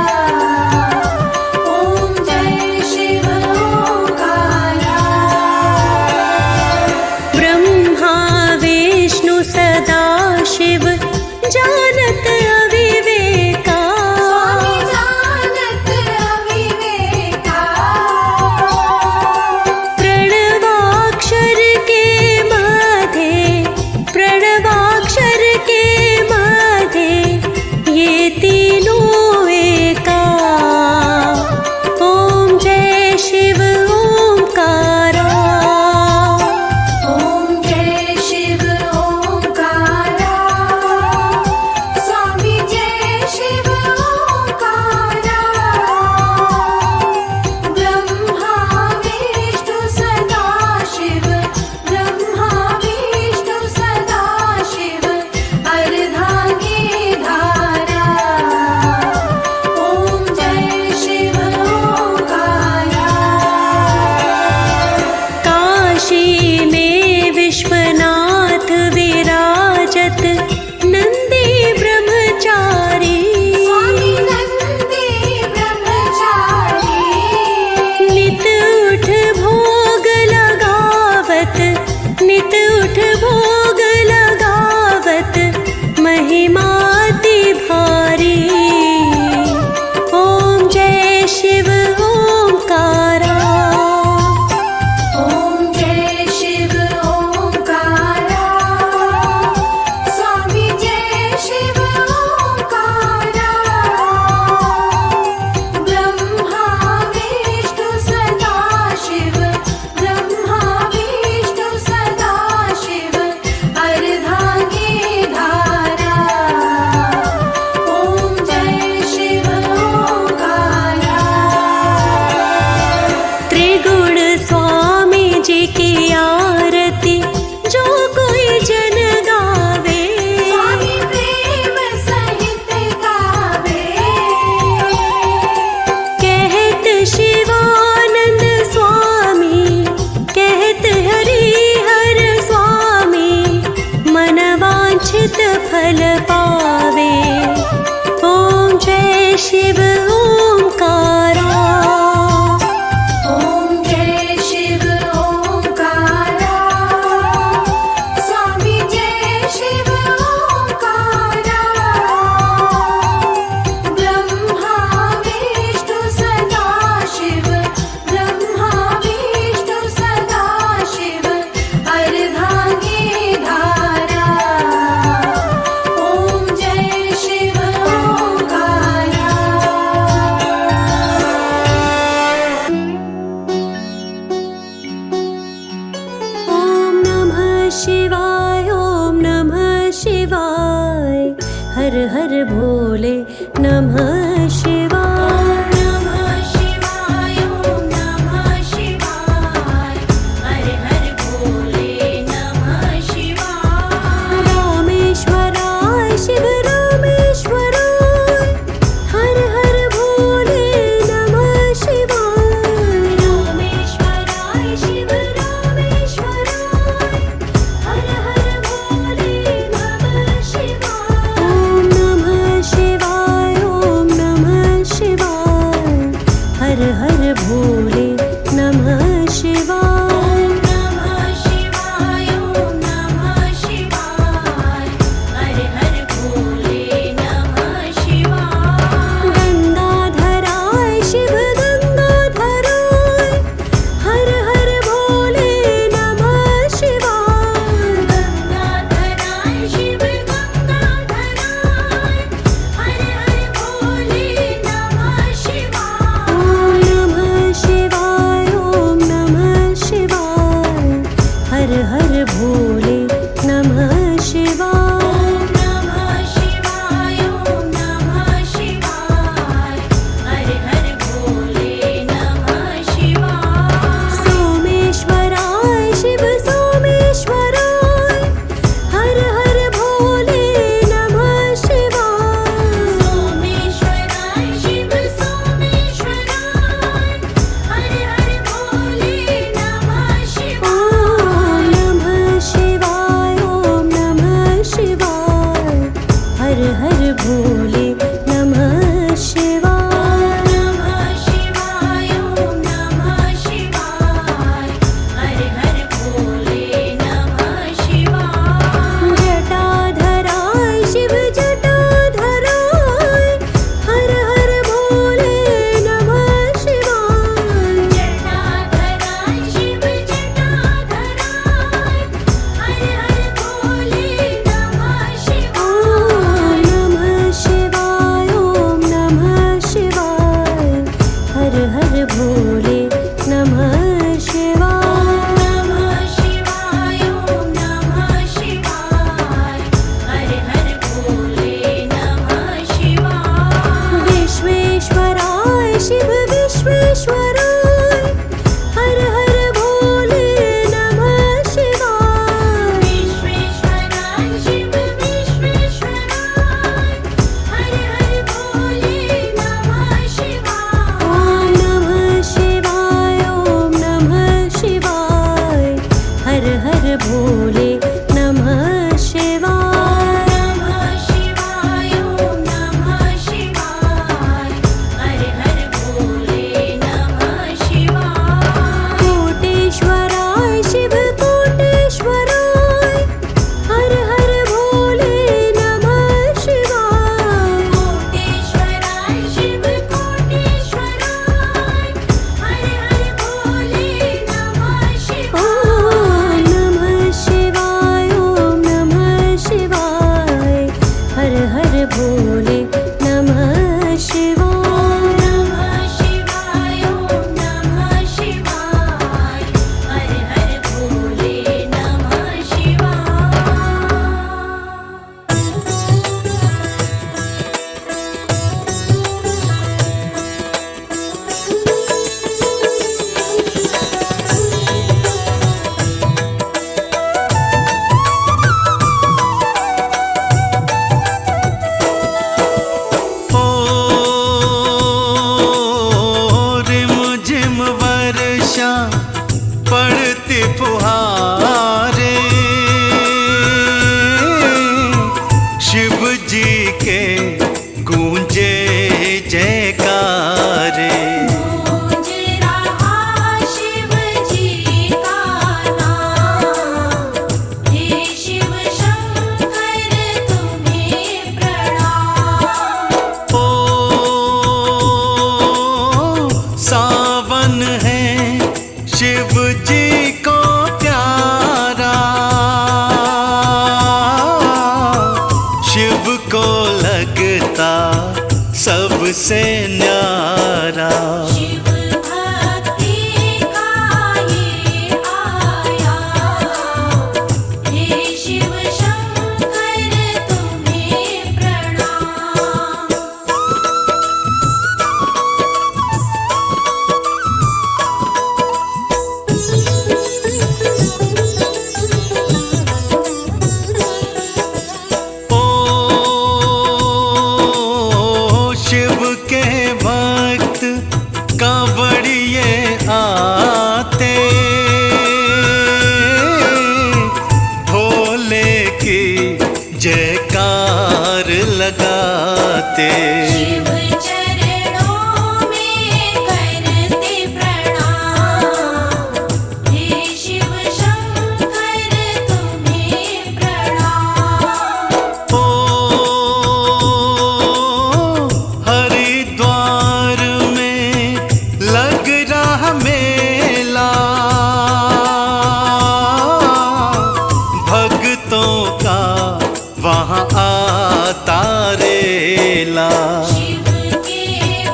S2: ओम जय शिव ओंकारा।
S1: ब्रह्मा विष्णु सदा शिव जानत अविवेका।
S2: स्वामी जानत अविवेका।
S1: प्रणवाक्षर के मध्य, प्रणवाक्षर के मध्य ये तीनों एका। ओम जय शिव ओंकारा।
S2: ओम जय शिव ओंकारा। स्वामी जय शिव ओंकारा। ब्रह्मा विष्णु सदा शिव। ब्रह्मा विष्णु सदा शिव। अर्धांगी धारा। ओम जय शिव ओंकारा।
S1: काशी में विश्वनाथ विराजत नंदी ब्रह्मचारी।
S2: स्वामी नंदी ब्रह्मचारी।
S1: नित उठ भोग लगावत, नित उठ भोग लगावत महिमाति भारी। ओम जय शिव ओंकारा।
S2: ओम जय शिव ओंकारा। स्वामी जय शिव ओंकारा। ब्रह्मा विष्णु सदा शिव। ब्रह्मा विष्णु सदा शिव। अर्धांगी धारा। ओम जय शिव ओंकारा।
S1: त्रिगुण स्वामी जी की आरती जो कोई जन गावे।
S2: स्वामी प्रेम सहित गावे।
S1: कहत शिवानंद स्वामी, कहत हरिहर स्वामी, मन वांछित फल पावे। ओम जय शिव ओंकारा।
S2: ओम जय शिव ओंकारा। स्वामी जय शिव ओंकारा। ब्रह्मा विष्णु सदा शिव। ब्रह्मा विष्णु सदा शिव। अर्धांगी धारा। ओम जय शिव ओंकारा।
S1: ओम नमः शिवाय, ओम नमः शिवाय, हर हर भोले नमः शिवाय।
S2: नमः शिवाय। ओम नमः शिवाय। हर हर भोले नमः शिवाय।
S1: रामेश्वराय शिव रामेश्वराय, हर हर भोले नमः शिवाय।
S2: रामेश्वराय शिव रामेश्वराय। हर हर भोले नमः शिवाय।
S1: ओम नमः शिवाय, ओम नमः
S4: से न्यारा।
S1: शिव भक्ति का ये आया, हे शिव शंकर तुम्हें प्रणाम।
S4: ओ शिव के भक्त कांवड़िए आते, भोले की जयकार लगाते।
S1: शिव चरणों में करते प्रणाम, हे शिव शंकर तुम्हें प्रणाम।
S4: ओ हरिद्वार में लग रहा मेला, भक्तों का वहाँ आता रेला।
S1: शिव के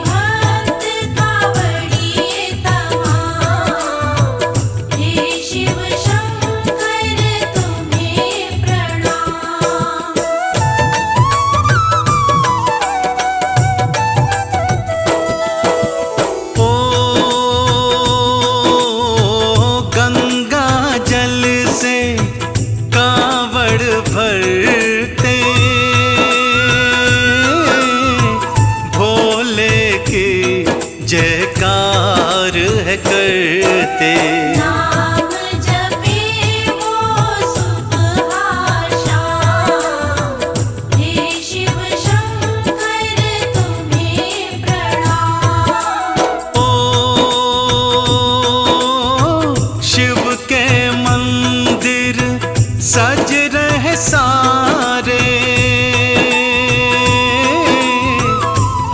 S1: भक्त कांवड़िए तमाम, हे शिव शंकर तुम्हें प्रणाम।
S4: ओ गंगा जल से कांवड़ भरते, भोले की जयकार है करते।
S1: नाम जपे वो सुबह शाम, हे शिव शंकर तुम्हें प्रणाम।
S4: ओ शिव के मंदिर सज रहे सारे,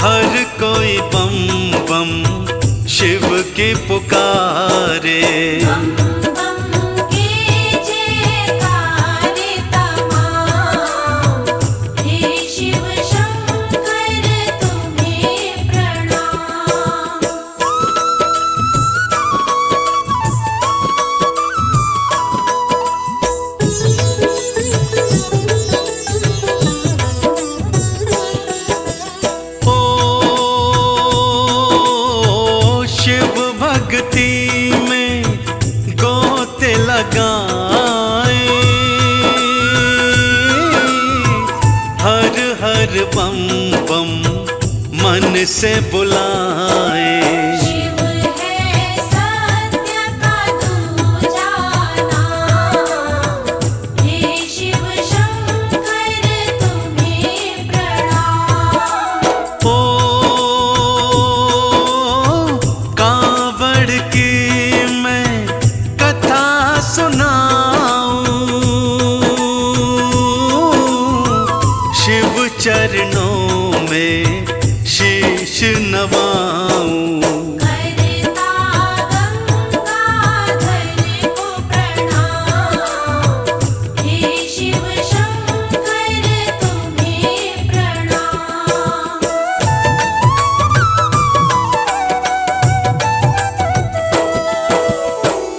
S4: हर कोई बम बम शिव की पुकारे।
S1: बम बम के जयकारे तमाम, हे शिव शंकर तुम्हें प्रणाम।
S4: ओ शिव भक्ति में गोते लगाए, हर हर बम बम मन से बुलाए।
S1: शिव है सत्य का दूजा नाम, हे शिव शंकर तुम्हें प्रणाम।
S4: ओ कांवड़ की मैं कथा सुनाऊं, शिव चरणों में शीश नवाऊं।
S1: करता गंगाधर को प्रणाम, हे शिव शंकर तुम्हें प्रणाम।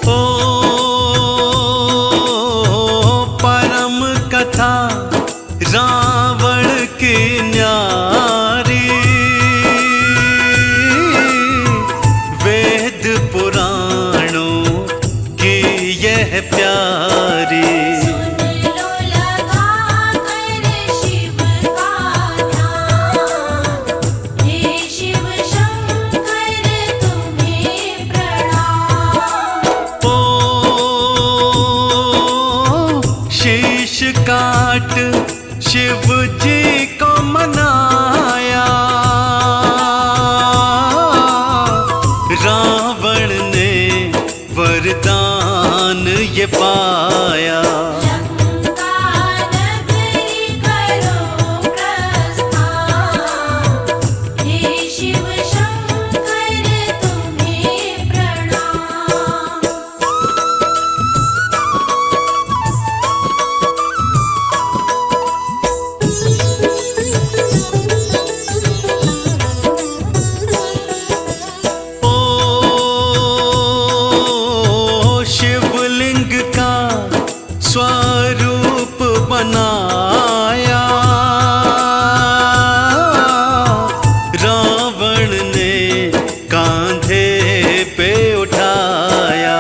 S4: ओ परम कथा रावण की न्यारी, वेद पुराणों की यह प्यारी।
S1: सुन लो लगा कर शिव का ध्यान, हे शिव शंकर तुम्हें प्रणाम।
S4: ओ शीश काट शिव जी को मनाया, रावण ने वरदान ये पाया।
S1: लंका नगरी करो प्रस्थान, हे शिव शंकर तुम्हें प्रणाम।
S4: आया, रावण ने कांधे पे उठाया।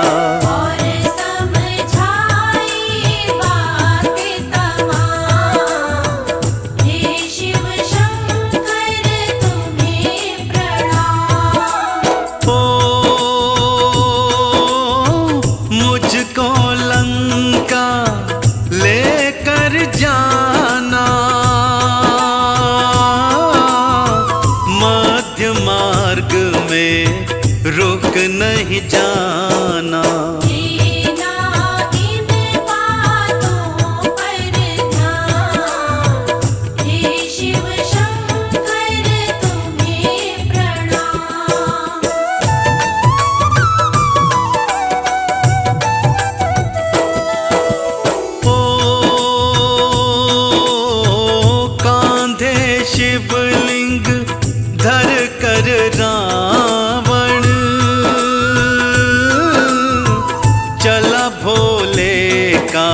S1: और समझाई बातें तमाम, हे शिव शंकर तुम्हें प्रणाम।
S4: ओ मुझको लंका लेकर जाना, मध्य मार्ग में रुक नहीं जाना।
S1: देना इन बातों पर ध्यान, हे शिव शंकर तुम्हें प्रणाम।
S4: ओ कांधे शिवलिंग धर कर रावण चला भोले का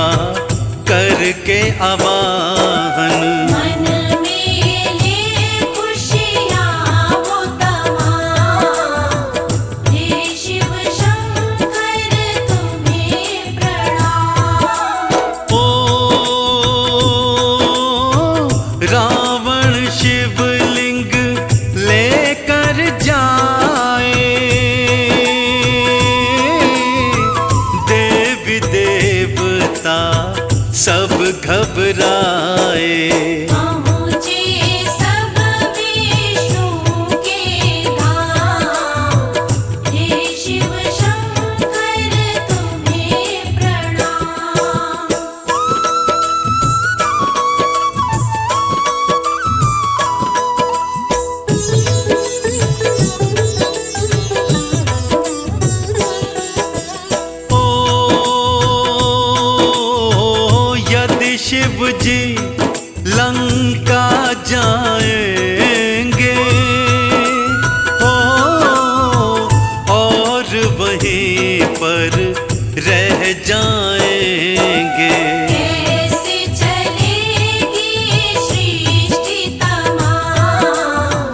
S4: करके आवाहन।
S1: मन में ले खुशियाँ वो तमाम, हे शिव शंकर तुम्हें प्रणाम।
S4: ओ रावण शिवलिंग लेकर जाए, देवी देवता सब घबराए।
S1: पहुँचे सब विष्णु के धाम, हे शिव शंकर तुम्हें प्रणाम।
S4: ओ यदि शिव जी लंका जाएंगे, हो और वहीं पर रह जाएंगे।
S1: कैसे चलेगी सृष्टि तमाम,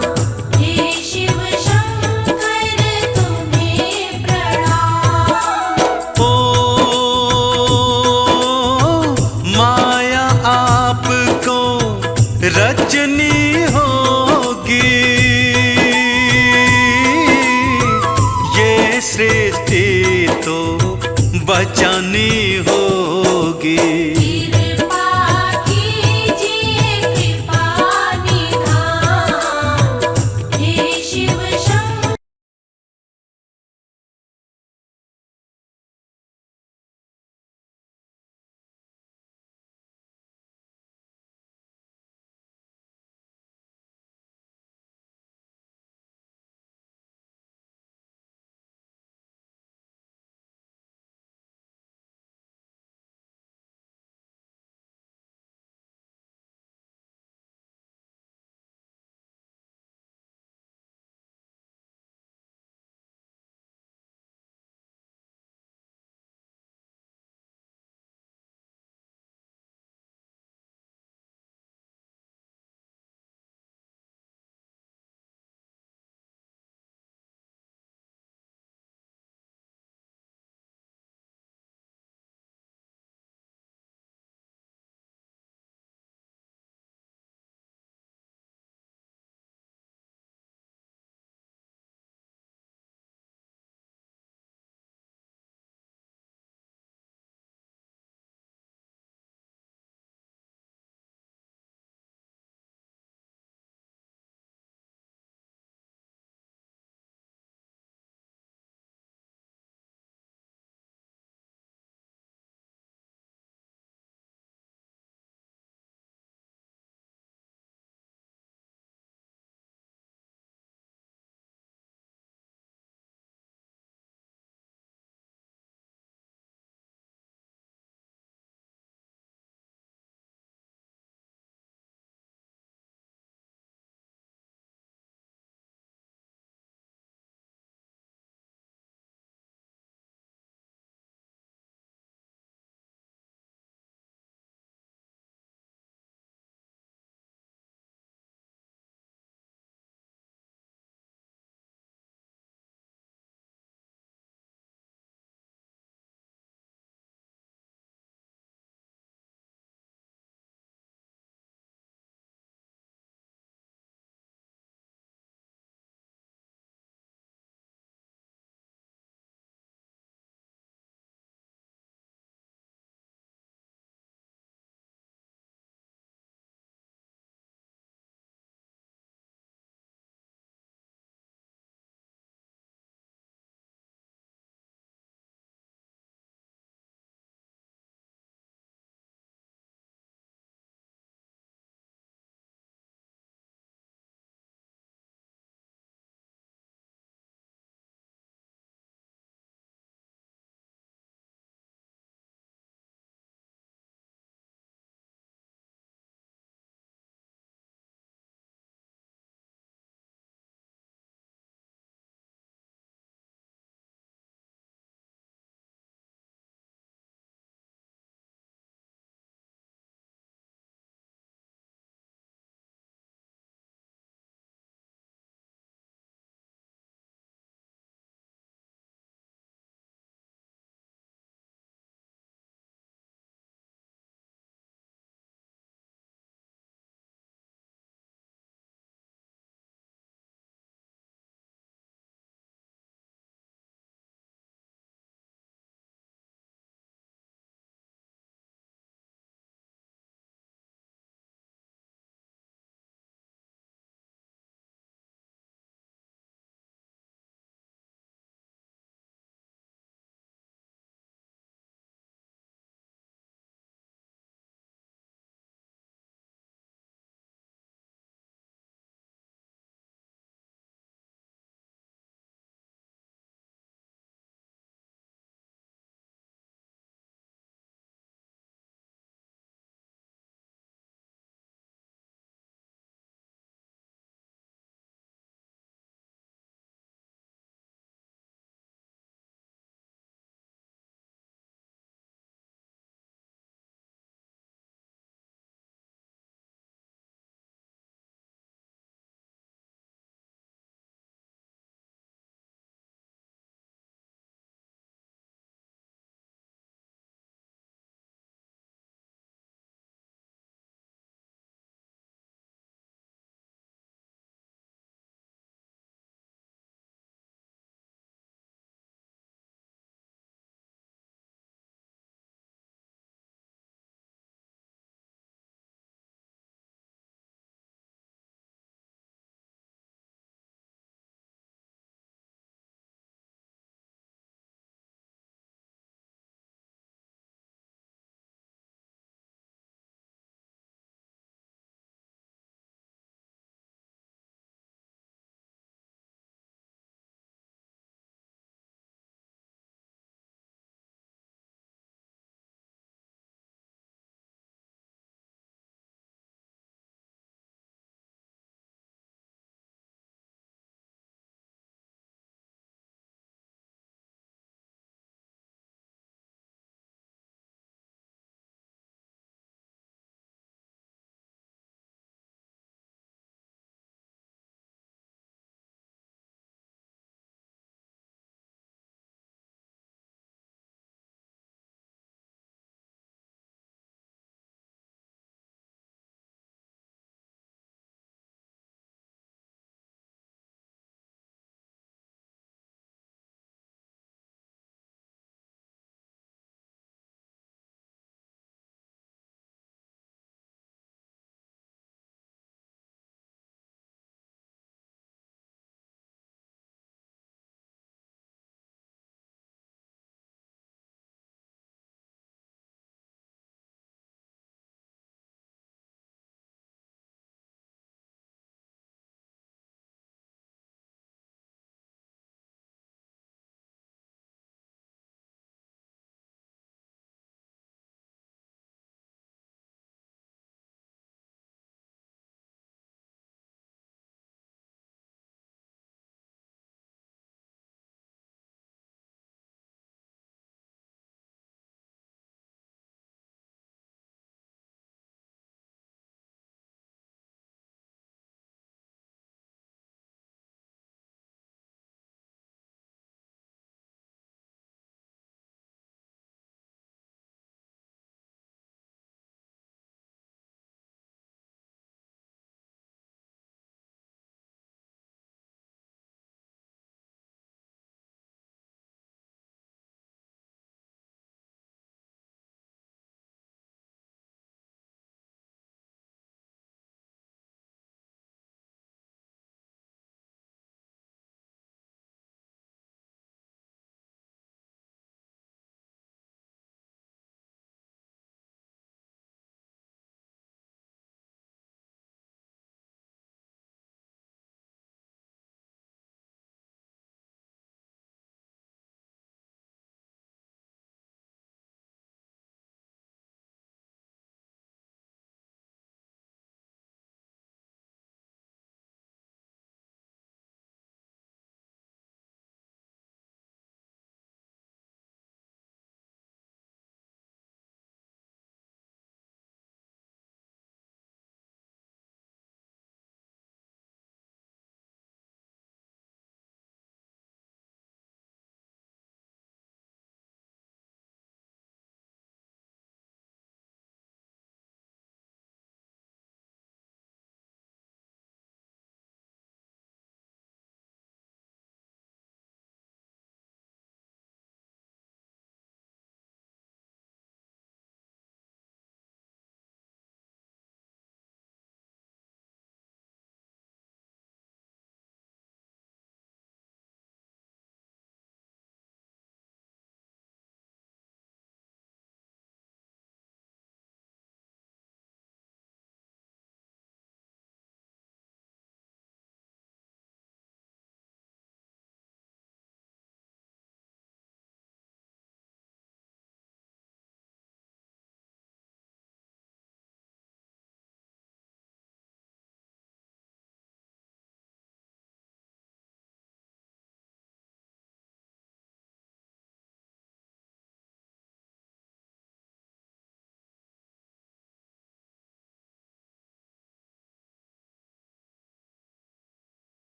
S1: हे शिव शंकर तुम्हें प्रणाम।
S4: ओ माया आपको रचनी होगी, ये सृष्टि तो बचानी होगी।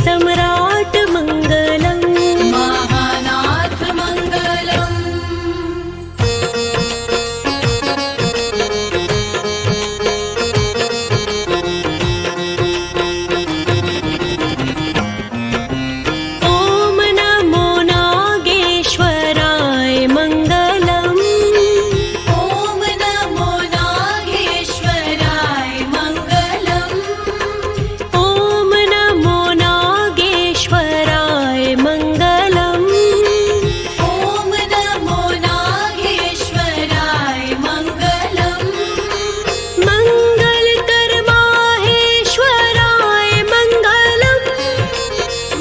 S5: सम्राट मङ्गलम्
S1: महानाथ मङ्गलम्
S5: ॐ नमो नागेश्वराय मङ्गलम्
S1: ॐ नमो नागेश्वराय मङ्गलम्
S5: ॐ नमो नागेश्वराय मङ्गलम्
S1: ॐ नमो नागेश्वराय मङ्गलम्
S5: मङ्गलकर माहेश्वराय मङ्गलम्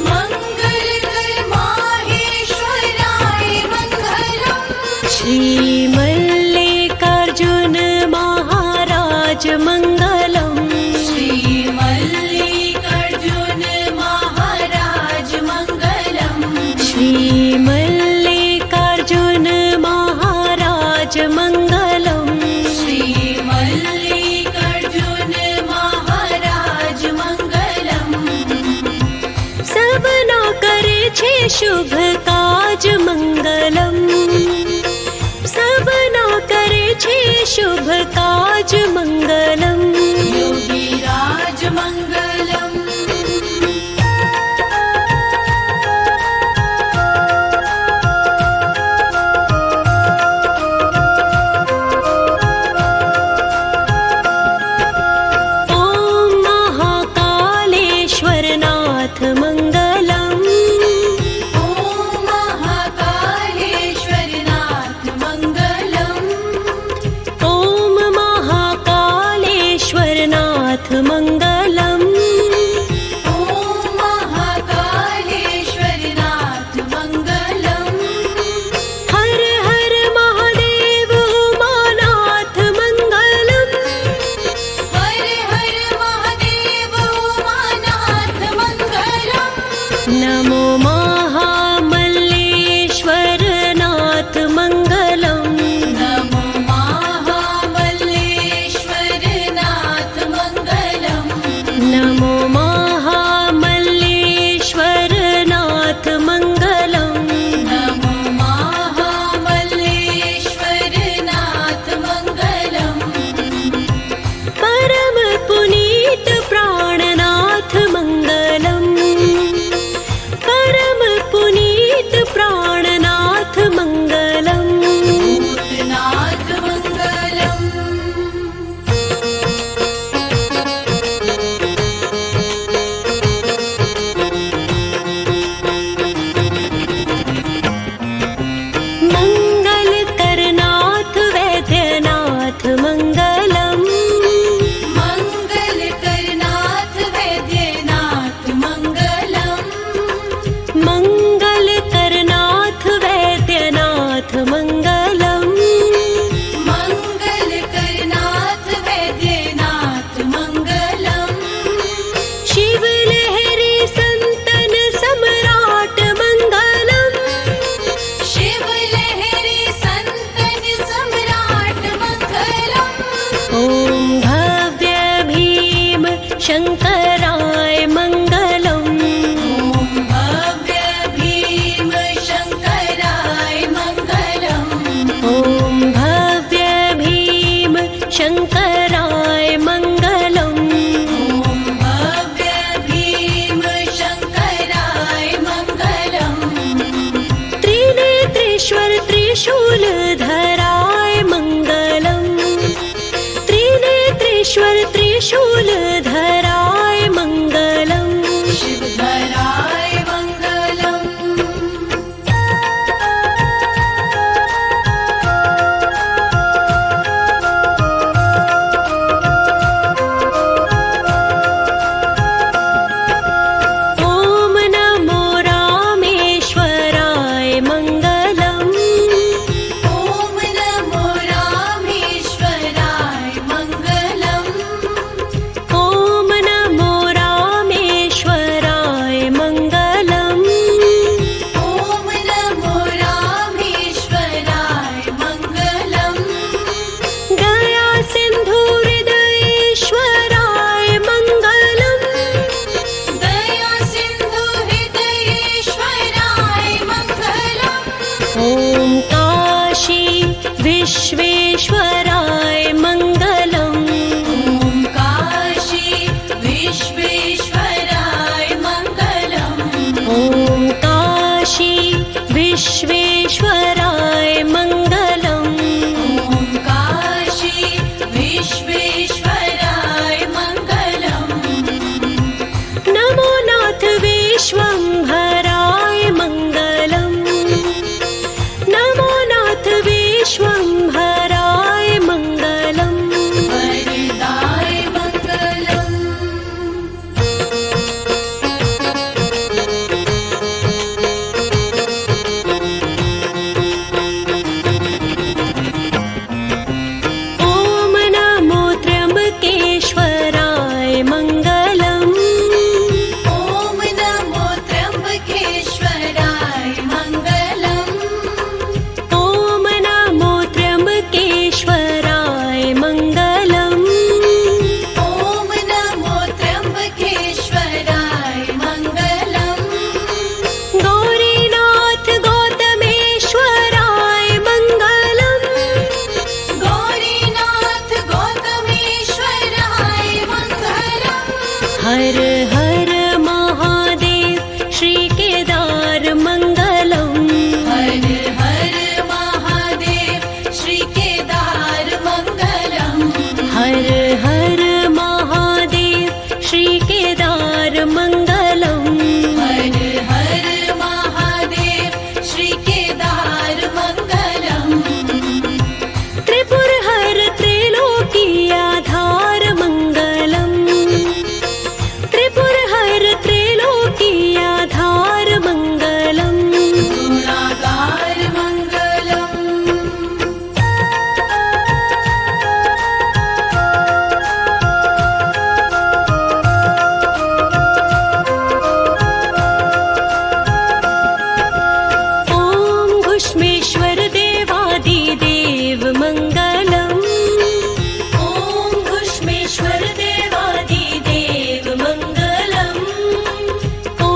S1: मङ्गलकर माहेश्वराय मङ्गलम्
S5: श्रीमल्लिकार्जुन महाराज मङ्गलम्
S1: श्रीमल्लिकार्जुन महाराज मङ्गलम्
S5: श्रीमल्लिकार्जुन महाराज मङ्गलम्
S1: श्रीमल्लिकार्जुन महाराज मङ्गलम्
S5: सबना करे छे शुभ काज मङ्गलम् सबना करे छे शुभ काज मङ्गलम्
S1: योगीराज मङ्गलम्
S5: ॐ महाकालेश्वरनाथ मङ्गलम्
S1: ॐ महाकालेश्वरनाथ मङ्गलम्
S5: ॐ महाकालेश्वरनाथ मङ्गलम्
S1: ॐ महाकालेश्वरनाथ मङ्गलम्
S5: हर हर महादेव उमानाथ मङ्गलम्
S1: हर हर महादेव उमानाथ मङ्गलम्
S5: नमो महामल्लेश्वरनाथ मङ्गलम्
S1: नमो महामल्लेश्वरनाथ मङ्गलम्
S5: नमो महामल्लेश्वरनाथ मङ्गलम्
S1: नमो महामल्लेश्वरनाथ मङ्गलम्
S5: परम पुनीत प्राणनाथ मङ्गलम् परम विश्वेश्वराय मङ्गलम्
S1: ॐ काशी विश्वेश्वराय मङ्गलम्
S5: ॐ काशी विश्वेश्वराय मङ्गलम्
S1: ॐ काशी विश्वेश्वराय मङ्गलम्
S5: नमो नाथ विश्वम्भराय मङ्गलम् नमो नाथ विश्वम्भराय मङ्गलम्
S1: वरदाय मङ्गलम्
S5: ॐ नमो त्र्यम्बकेश्वराय मङ्गलम्
S1: ॐ नमो त्र्यम्बकेश्वराय मङ्गलम्
S5: ॐ नमो त्र्यम्बकेश्वराय मङ्गलम्
S1: ॐ नमो त्र्यम्बकेश्वराय मङ्गलम्
S5: गौरीनाथ गौतमेश्वराय मङ्गलम्
S1: गौरीनाथ गौतमेश्वराय मङ्गलम्
S5: हर हर महादेव श्रीकेदार मङ्गलम्
S1: हर हर महादेव श्रीकेदार मङ्गलम्
S5: हर हर महादेव श्रीकेदार मङ्गलम्
S1: हर हर महादेव श्रीकेदार मङ्गलम्
S5: त्रिपुरहर त्रैलोकी आधार मङ्गलम् त्रिपुरहर त्रैलोकी आधार मङ्गलम्
S1: गुणागार मङ्गलम्
S5: ॐ घुष्मेश्वर देवादिदेव मङ्गलम् ॐ घुष्मेश्वर देवादिदेव मङ्गलम् ॐ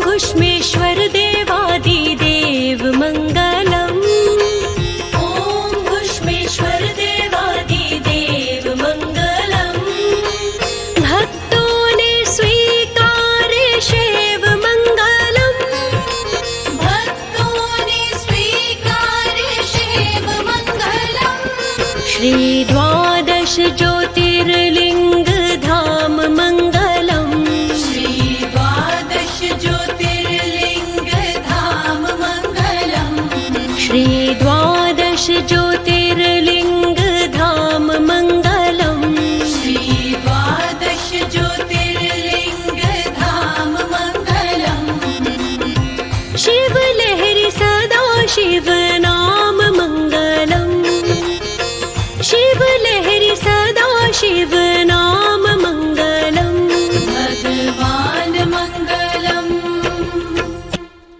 S5: घुष्मेश्वर देवादिदेव मङ्गलम् ॐ घुष्मेश्वर देवादिदेव मङ्गलम् भक्तों ने स्वीकारे शिव मङ्गलम्
S1: भक्तों ने स्वीकार शिव मङ्गलम्
S5: श्री द्वादश ज्योतिर्लिङ्ग धाम मङ्गलम्
S1: श्री द्वादश ज्योतिर्लिङ्ग धाम मङ्गलम्
S5: श्री द्वादश ज्योतिर्लिङ्ग धाम मङ्गलम्
S1: श्री द्वादश ज्योतिर्लिङ्ग धाम मङ्गलम्
S5: शिव लहरि सदा शिव नाम मङ्गलम् शिव लहरि सदा शिव